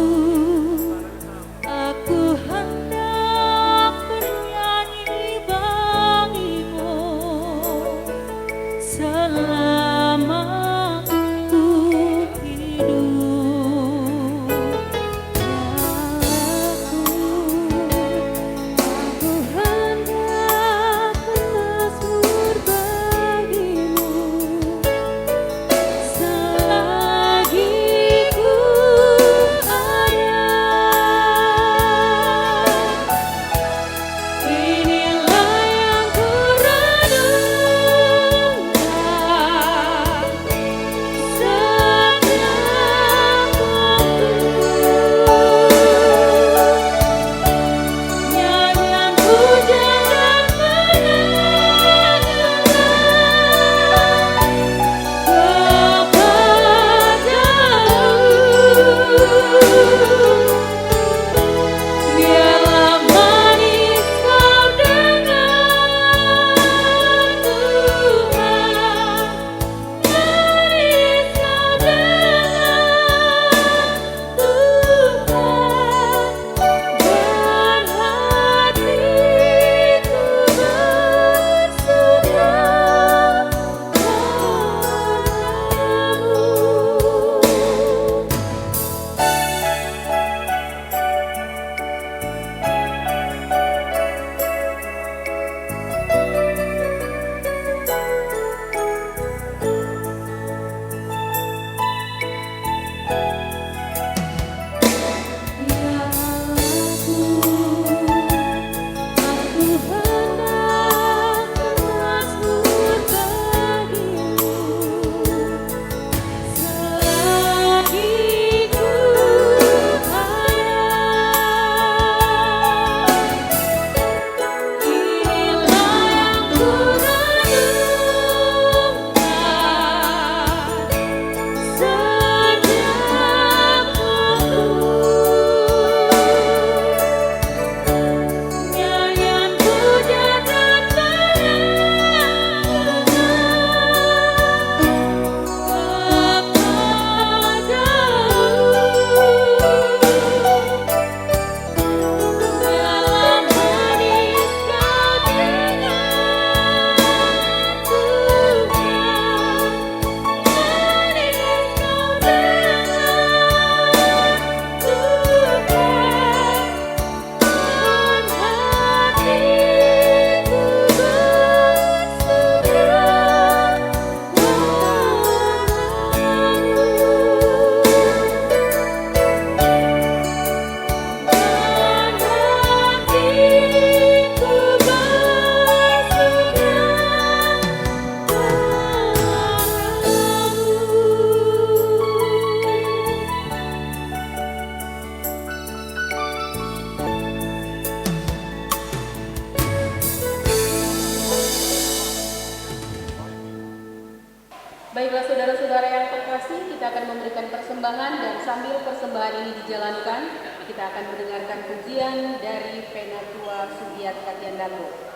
Baiklah saudara-saudara yang terkasih, kita akan memberikan persembahan dan sambil persembahan ini dijalankan, kita akan mendengarkan pujian dari Penatua Sugiat Katiandako.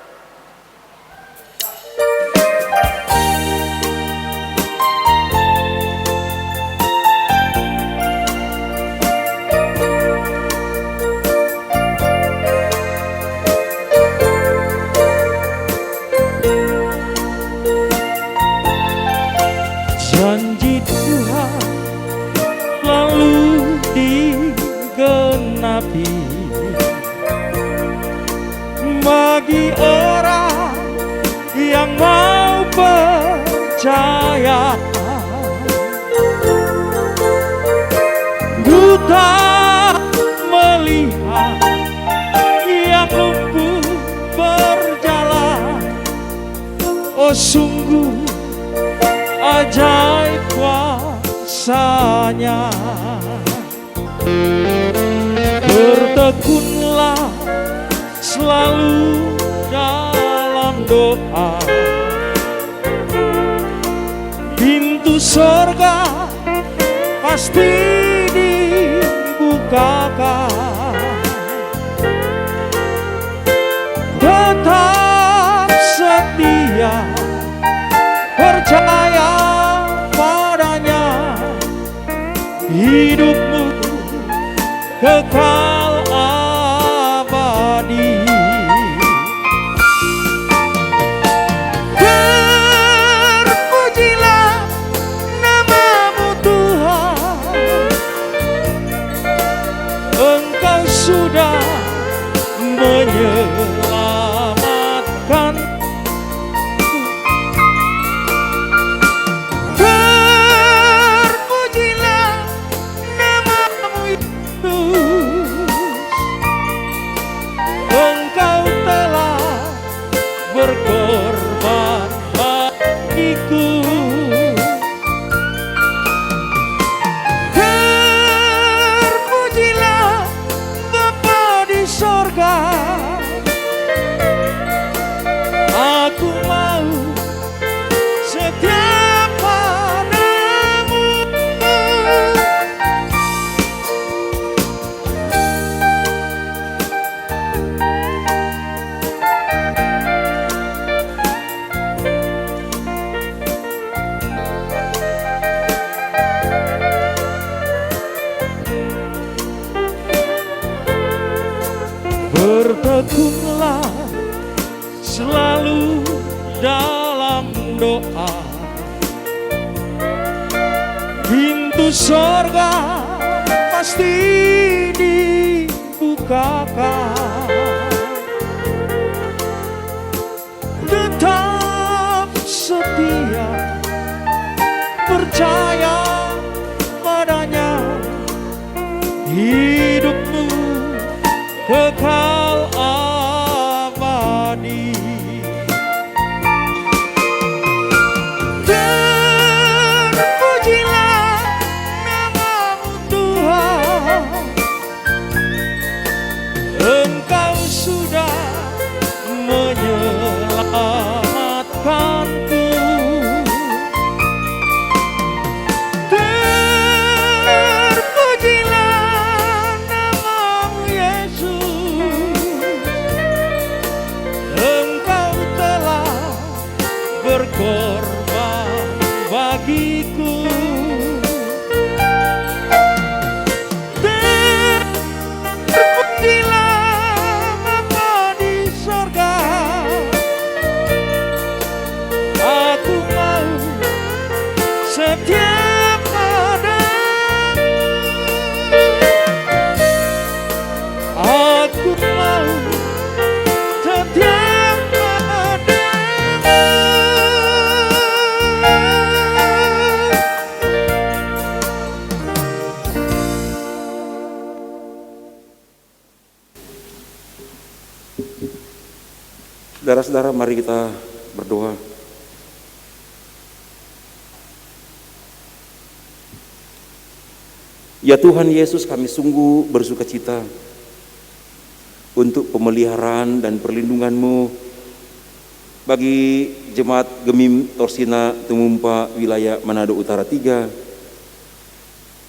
Janji Tuhan lalu digenapi bagi orang yang mau percaya. Buta melihat, yang lumpuh berjalan. Oh sungguh ajaib kuasanya. Bertekunlah selalu dalam doa, pintu sorga pasti dibukakan. Tetap setia, percaya padanya, hidupmu kekal abadi. Terpujilah namamu Tuhan, Engkau sudah menyelamatkan. Berkorban bagiku. Terpujilah Bapa di sorga, aku mau setia padamu. Bertekunlah selalu dalam doa, pintu sorga pasti dibukakan. Tetap setia, percaya padanya, hidupmu kekal abadi. Terpujilah namamu Tuhan, Engkau sudah menyelamatkanku. Berkorban bagiku. Terpujilah Bapa di sorga, aku mau setia padamu. Aku mau setia Saudara-saudara, mari kita berdoa. Ya Tuhan Yesus, kami sungguh bersukacita untuk pemeliharaan dan perlindungan-Mu bagi Jemaat Gemim Torsina Tumumpa wilayah Manado Utara 3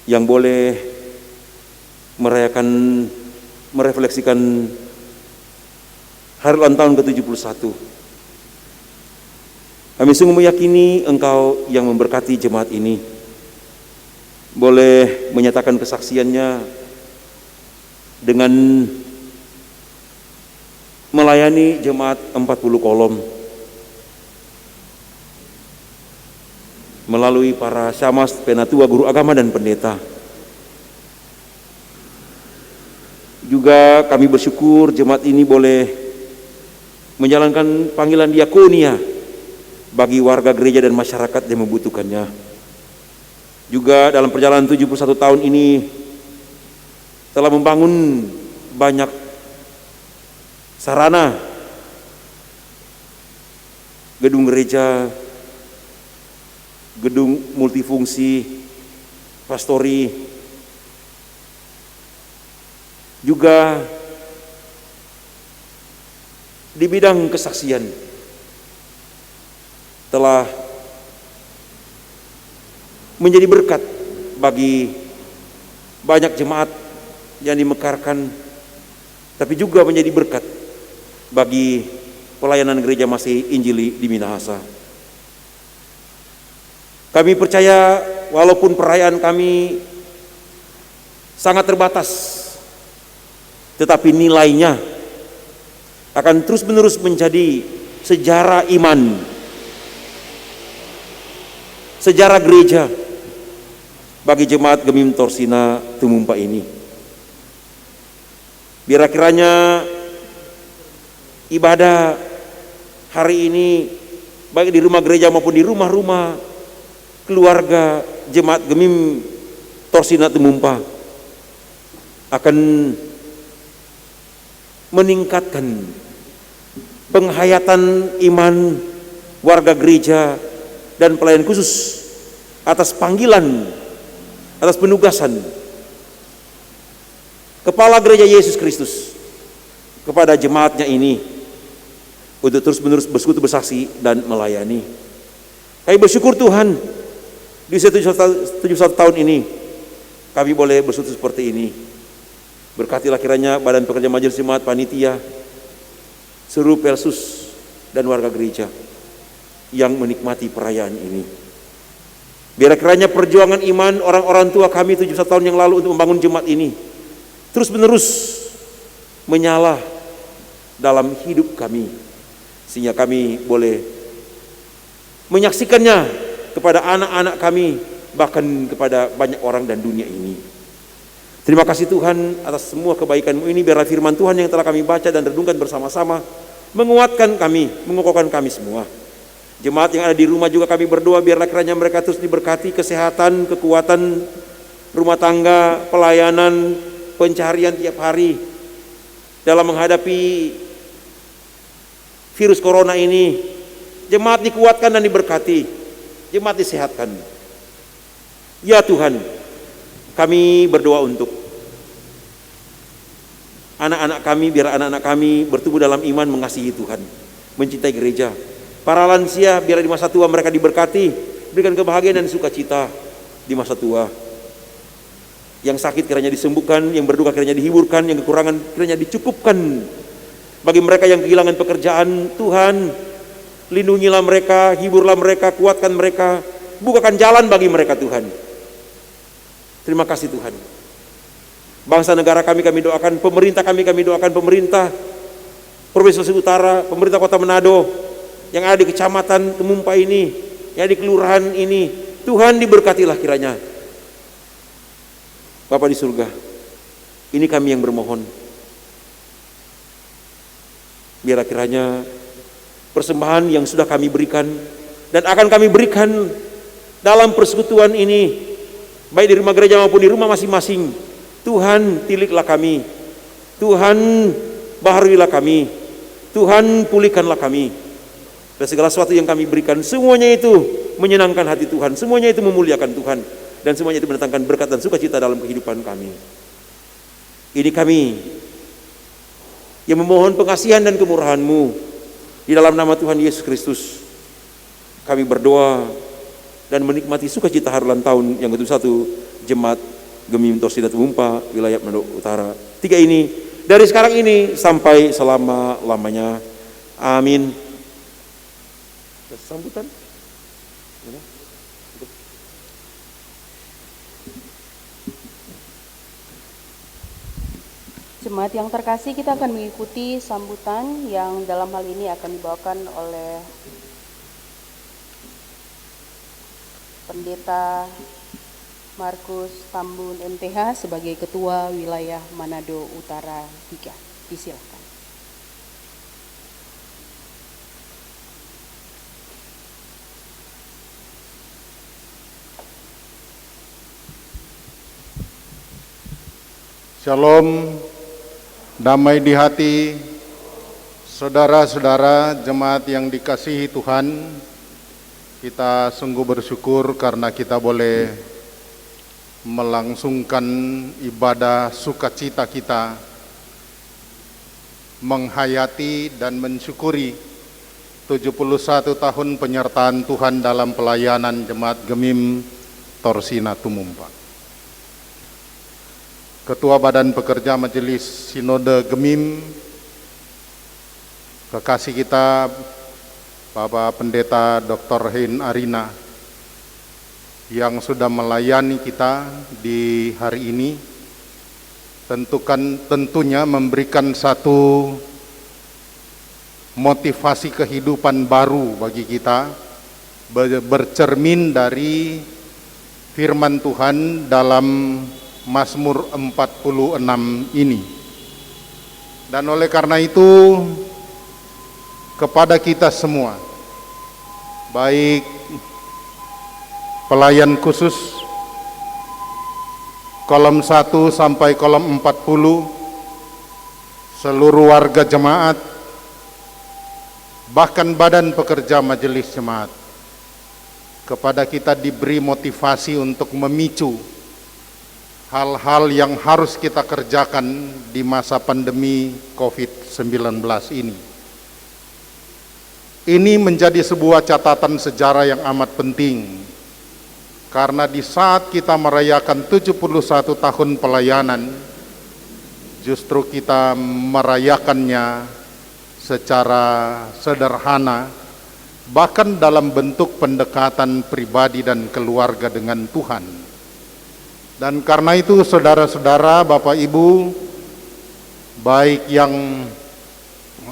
yang boleh merefleksikan hari ulang tahun ke-71. Kami sungguh meyakini Engkau yang memberkati jemaat ini boleh menyatakan kesaksiannya dengan melayani jemaat 40 kolom melalui para syamas, penatua, guru agama dan pendeta. Juga kami bersyukur jemaat ini boleh menjalankan panggilan diakonia bagi warga gereja dan masyarakat yang membutuhkannya. Juga dalam perjalanan 71 tahun ini telah membangun banyak sarana, gedung gereja, gedung multifungsi, pastori, juga di bidang kesaksian telah menjadi berkat bagi banyak jemaat yang dimekarkan, tapi juga menjadi berkat bagi pelayanan gereja Masih Injili di Minahasa. Kami percaya walaupun perayaan kami sangat terbatas, tetapi nilainya akan terus-menerus menjadi sejarah iman, sejarah gereja bagi jemaat Gemim Torsina Tumumpa ini. Biar kiranya ibadah hari ini baik di rumah gereja maupun di rumah-rumah keluarga jemaat Gemim Torsina Tumumpa akan meningkatkan penghayatan iman warga gereja dan pelayan khusus atas panggilan, atas penugasan Kepala Gereja Yesus Kristus kepada jemaatnya ini untuk terus-menerus bersekutu, bersaksi dan melayani. Kami bersyukur Tuhan di usia 71 tahun ini kami boleh bersekutu seperti ini. Berkatilah kiranya badan pekerja majelis jemaat, panitia, seluruh Pelsus dan warga gereja yang menikmati perayaan ini. Biar kiranya perjuangan iman orang-orang tua kami 71 tahun yang lalu untuk membangun jemaat ini terus menerus menyala dalam hidup kami, sehingga kami boleh menyaksikannya kepada anak-anak kami, bahkan kepada banyak orang dan dunia ini. Terima kasih Tuhan atas semua kebaikan-Mu ini. Biarlah firman Tuhan yang telah kami baca dan renungkan bersama-sama menguatkan kami, mengokohkan kami semua. Jemaat yang ada di rumah juga kami berdoa biarlah kiranya mereka terus diberkati kesehatan, kekuatan, rumah tangga, pelayanan, pencaharian tiap hari dalam menghadapi virus corona ini. Jemaat dikuatkan dan diberkati, jemaat disehatkan. Ya Tuhan, kami berdoa untuk anak-anak kami, biar anak-anak kami bertumbuh dalam iman, mengasihi Tuhan, mencintai gereja. Para lansia biar di masa tua mereka diberkati, berikan kebahagiaan dan sukacita di masa tua. Yang sakit kiranya disembuhkan, yang berduka kiranya dihiburkan, yang kekurangan kiranya dicukupkan. Bagi mereka yang kehilangan pekerjaan, Tuhan lindungilah mereka, hiburlah mereka, kuatkan mereka, bukakan jalan bagi mereka Tuhan. Terima kasih Tuhan. Bangsa negara kami doakan, pemerintah kami doakan, pemerintah Provinsi Sulawesi Utara, pemerintah Kota Manado, yang ada di kecamatan Tumumpa ini, yang ada di kelurahan ini, Tuhan diberkatilah kiranya. Bapa di surga, ini kami yang bermohon, biarlah kiranya persembahan yang sudah kami berikan dan akan kami berikan dalam persekutuan ini, baik di rumah gereja maupun di rumah masing-masing, Tuhan tiliklah kami, Tuhan baharuilah kami, Tuhan pulihkanlah kami. Dan segala sesuatu yang kami berikan, semuanya itu menyenangkan hati Tuhan, semuanya itu memuliakan Tuhan, dan semuanya itu mendatangkan berkat dan sukacita dalam kehidupan kami. Ini kami yang memohon pengasihan dan kemurahan-Mu, Di dalam nama Tuhan Yesus Kristus, kami berdoa dan menikmati sukacita hari ulang tahun yang ke-1 Jemaat Gemim Torsina Tumumpa wilayah Manado Utara. 3 ini dari sekarang ini sampai selama-lamanya. Amin. Sambutan. Jemaat yang terkasih, kita akan mengikuti sambutan yang dalam hal ini akan dibawakan oleh Pendeta Markus Tambun MTH sebagai Ketua Wilayah Manado Utara 3. Disilakan. Shalom, damai di hati, saudara-saudara jemaat yang dikasihi Tuhan. Kita sungguh bersyukur karena kita boleh melangsungkan ibadah sukacita kita, menghayati dan mensyukuri 71 tahun penyertaan Tuhan dalam pelayanan Jemaat Gemim Torsina Tumumpa. Ketua Badan Pekerja Majelis Sinode Gemim, kekasih kita Bapak Pendeta Dr. Hein Arina yang sudah melayani kita di hari ini, tentunya memberikan satu motivasi kehidupan baru bagi kita, bercermin dari firman Tuhan dalam Mazmur 46 ini. Dan oleh karena itu, kepada kita semua, baik pelayan khusus kolom 1 sampai kolom 40, seluruh warga jemaat, bahkan badan pekerja majelis jemaat, kepada kita diberi motivasi untuk memicu hal-hal yang harus kita kerjakan di masa pandemi COVID-19 ini. Ini menjadi sebuah catatan sejarah yang amat penting, karena di saat kita merayakan 71 tahun pelayanan, justru kita merayakannya secara sederhana, bahkan dalam bentuk pendekatan pribadi dan keluarga dengan Tuhan. Dan karena itu saudara-saudara, Bapak Ibu, baik yang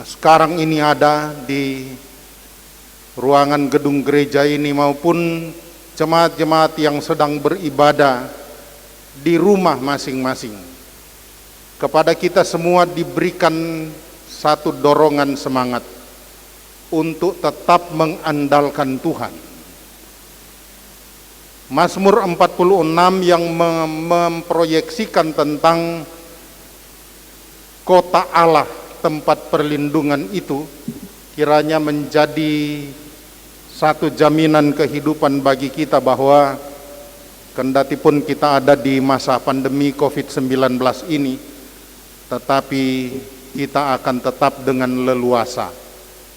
sekarang ini ada di ruangan gedung gereja ini maupun jemaat-jemaat yang sedang beribadah di rumah masing-masing, kepada kita semua diberikan satu dorongan semangat untuk tetap mengandalkan Tuhan. Mazmur 46 yang memproyeksikan tentang kota Allah, tempat perlindungan itu, kiranya menjadi satu jaminan kehidupan bagi kita bahwa kendatipun kita ada di masa pandemi COVID-19 ini, tetapi kita akan tetap dengan leluasa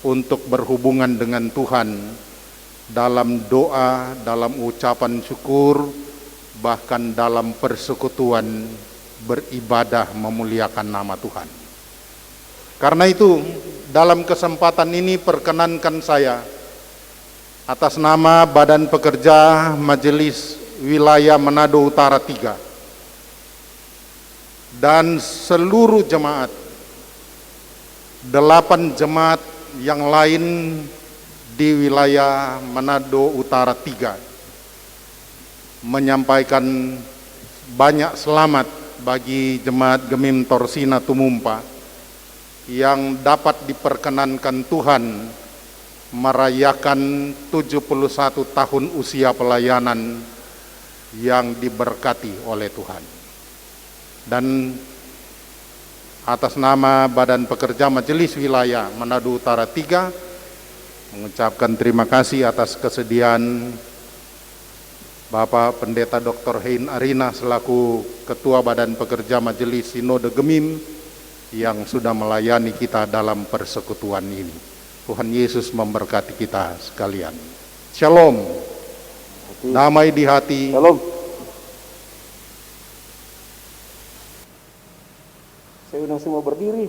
untuk berhubungan dengan Tuhan dalam doa, dalam ucapan syukur, bahkan dalam persekutuan beribadah memuliakan nama Tuhan. Karena itu, dalam kesempatan ini perkenankan saya atas nama Badan Pekerja Majelis Wilayah Manado Utara 3 dan seluruh jemaat, 8 jemaat yang lain di wilayah Manado Utara 3, menyampaikan banyak selamat bagi Jemaat Gemim Torsina Tumumpa yang dapat diperkenankan Tuhan merayakan 71 tahun usia pelayanan yang diberkati oleh Tuhan. Dan atas nama Badan Pekerja Majelis Wilayah Manado Utara 3, mengucapkan terima kasih atas kesediaan Bapak Pendeta Dr. Hein Arina selaku Ketua Badan Pekerja Majelis Sinode Gemim yang sudah melayani kita dalam persekutuan ini. Tuhan Yesus memberkati kita sekalian. Shalom. Damai di hati. Shalom. Saya undang semua berdiri.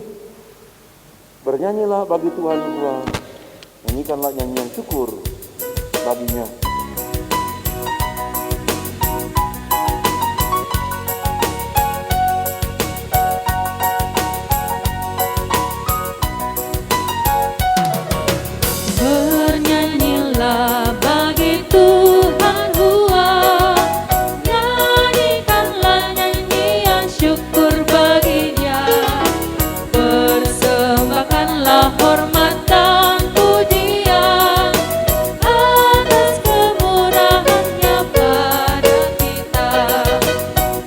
Bernyanyilah bagi Tuhan Tuhan. Nyanyikanlah nyanyian syukur baginya. Bernyanyilah bagi Tuhan Tuhan, nyanyikanlah nyanyian syukur bagi Dia, persembahkanlah hormat dan pujian atas kemurahan-Nya pada kita.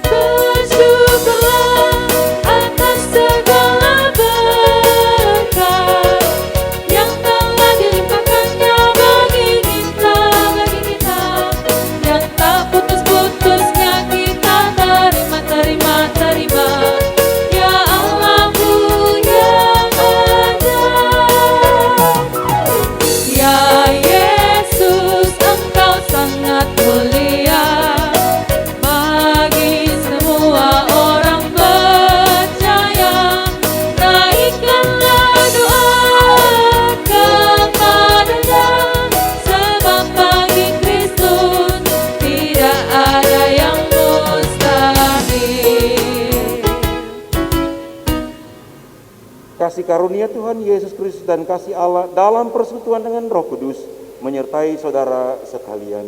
Bersyukurlah atas segala berkat yang telah dilimpahkan-Nya bagi kita, yang tak putus-putusnya kita terima. Ya Allahku yang ajaib, ya Yesus Engkau sangat mulia bagi semua orang percaya. Naikkanlah doa kepada-Nya, sebab bagi Kristus tidak ada yang mustahil. Kasih karunia Tuhan Yesus Kristus dan kasih Allah dalam persekutuan dengan Roh Kudus menyertai saudara sekalian.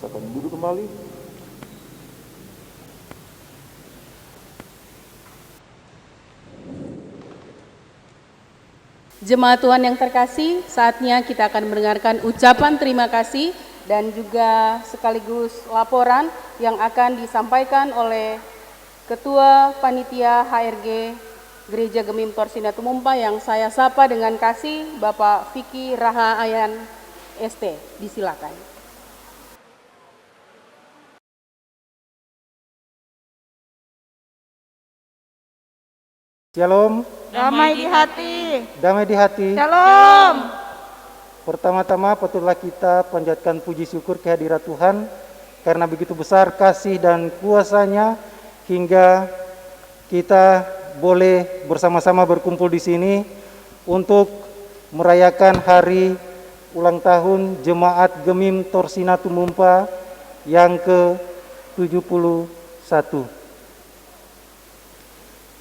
Silakan duduk kembali. Jemaat Tuhan yang terkasih, saatnya kita akan mendengarkan ucapan terima kasih dan juga sekaligus laporan yang akan disampaikan oleh Ketua Panitia HRG Gereja Gemim Torsina Tumumpa yang saya sapa dengan kasih, Bapak Vicky Raha Ayan ST. Disilakan. Shalom, Damai di hati. damai di hati. Shalom. Pertama-tama patutlah kita panjatkan puji syukur kehadirat Tuhan karena begitu besar kasih dan kuasa-Nya hingga kita boleh bersama-sama berkumpul di sini untuk merayakan hari ulang tahun Jemaat Gemim Torsina Tumumpa yang ke-71.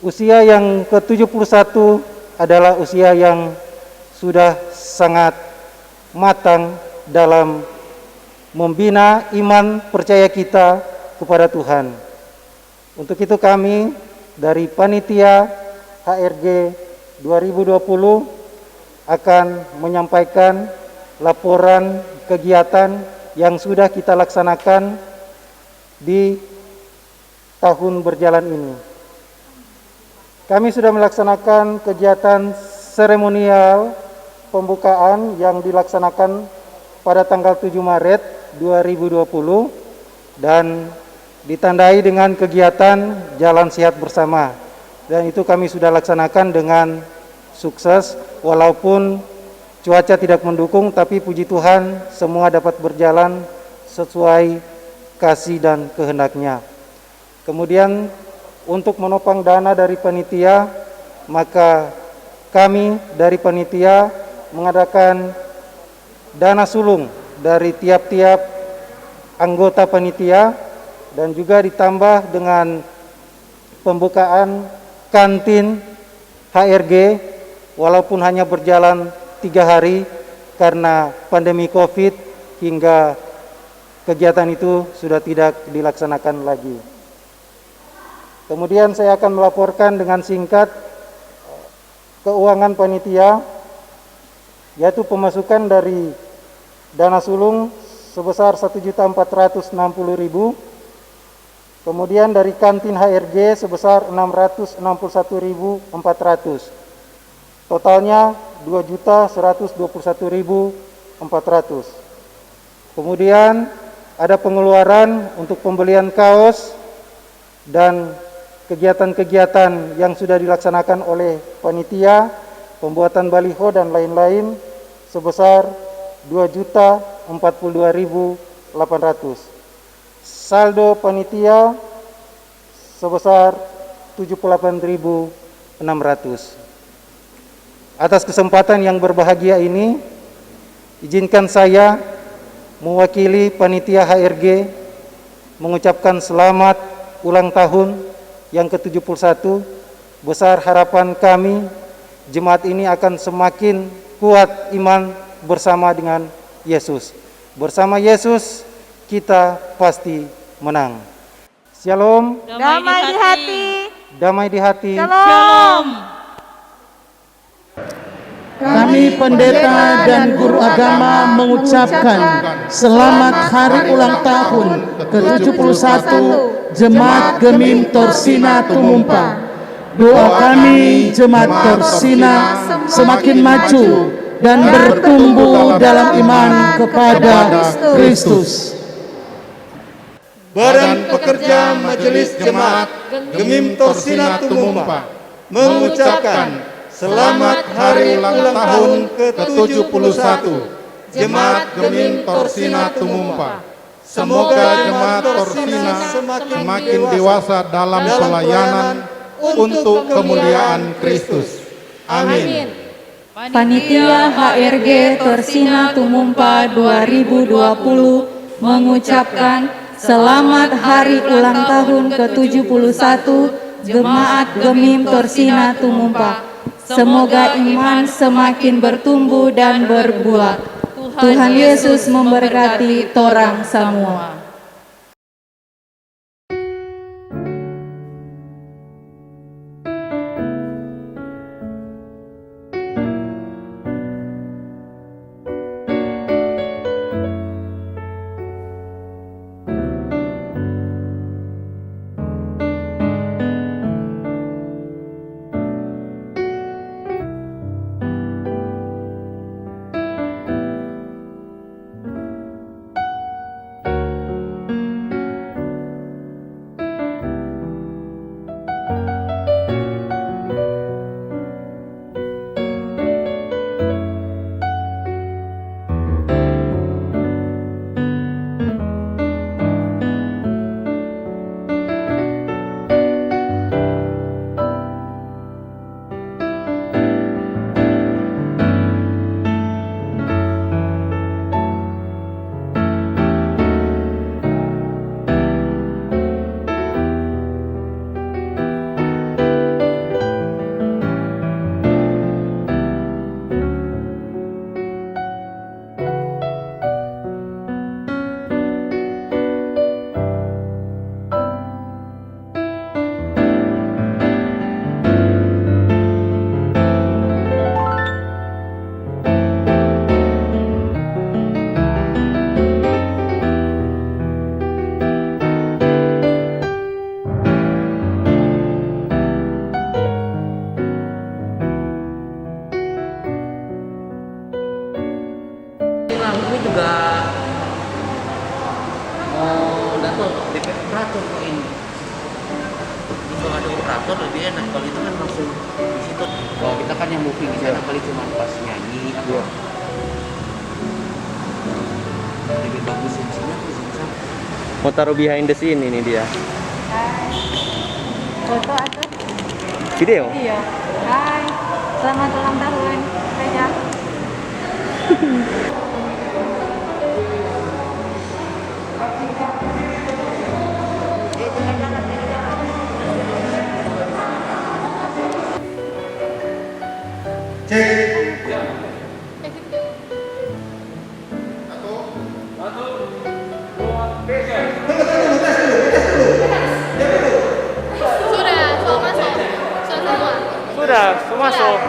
Usia yang ke-71 adalah usia yang sudah sangat matang dalam membina iman percaya kita kepada Tuhan. Untuk itu kami dari Panitia HRG 2020 akan menyampaikan laporan kegiatan yang sudah kita laksanakan di tahun berjalan ini. Kami sudah melaksanakan kegiatan seremonial pembukaan yang dilaksanakan pada tanggal 7 Maret 2020 dan ditandai dengan kegiatan Jalan Sehat Bersama. Dan itu kami sudah laksanakan dengan sukses walaupun cuaca tidak mendukung, tapi puji Tuhan semua dapat berjalan sesuai kasih dan kehendak-Nya. Kemudian untuk menopang dana dari panitia, maka kami dari panitia mengadakan dana sulung dari tiap-tiap anggota panitia dan juga ditambah dengan pembukaan kantin HRG walaupun hanya berjalan 3 hari karena pandemi COVID hingga kegiatan itu sudah tidak dilaksanakan lagi. Kemudian saya akan melaporkan dengan singkat keuangan panitia, yaitu pemasukan dari dana sulung sebesar 1.460.000. Kemudian dari kantin HRG sebesar 661.400. Totalnya 2.121.400. Kemudian ada pengeluaran untuk pembelian kaos dan kegiatan-kegiatan yang sudah dilaksanakan oleh panitia, pembuatan baliho dan lain-lain sebesar 2.042.800. Saldo panitia sebesar 78.600. Atas kesempatan yang berbahagia ini, izinkan saya mewakili panitia HRG mengucapkan selamat ulang tahun yang ke-71. Besar harapan kami jemaat ini akan semakin kuat iman bersama dengan Yesus. Bersama Yesus kita pasti menang. Shalom. Damai di hati. Damai di hati. Shalom. Kami pendeta dan guru agama mengucapkan selamat hari ulang tahun ke-71 Jemaat Gemim Torsina Tumumpa. Doa kami Jemaat Torsina semakin maju dan bertumbuh dalam iman kepada Kristus. Badan Pekerja Majelis Jemaat Gemim Torsina Tumumpa mengucapkan selamat hari ulang tahun ke-71 Jemaat Gemim Torsina Tumumpa. Semoga Jemaat Torsina semakin dewasa dalam pelayanan untuk kemuliaan Kristus. Amin. Panitia HRG Torsina Tumumpa 2020 mengucapkan selamat hari ulang tahun ke-71 Jemaat Gemim Torsina Tumumpa. Semoga iman semakin bertumbuh dan berbuah. Tuhan Yesus memberkati torang semua. Lalu juga mau datang DP operator kok ini. Kalau ada operator lebih enak, kalau itu kan langsung di situ. Kalau kita kan yang booking di sana kali cuma pas nyanyi. Lebih bagus di sini atau di sana? Mau taruh behind the scene ini dia. Foto atau Video? Iya. Hai, selamat ulang tahun. Saya. Sudah, semua masuk.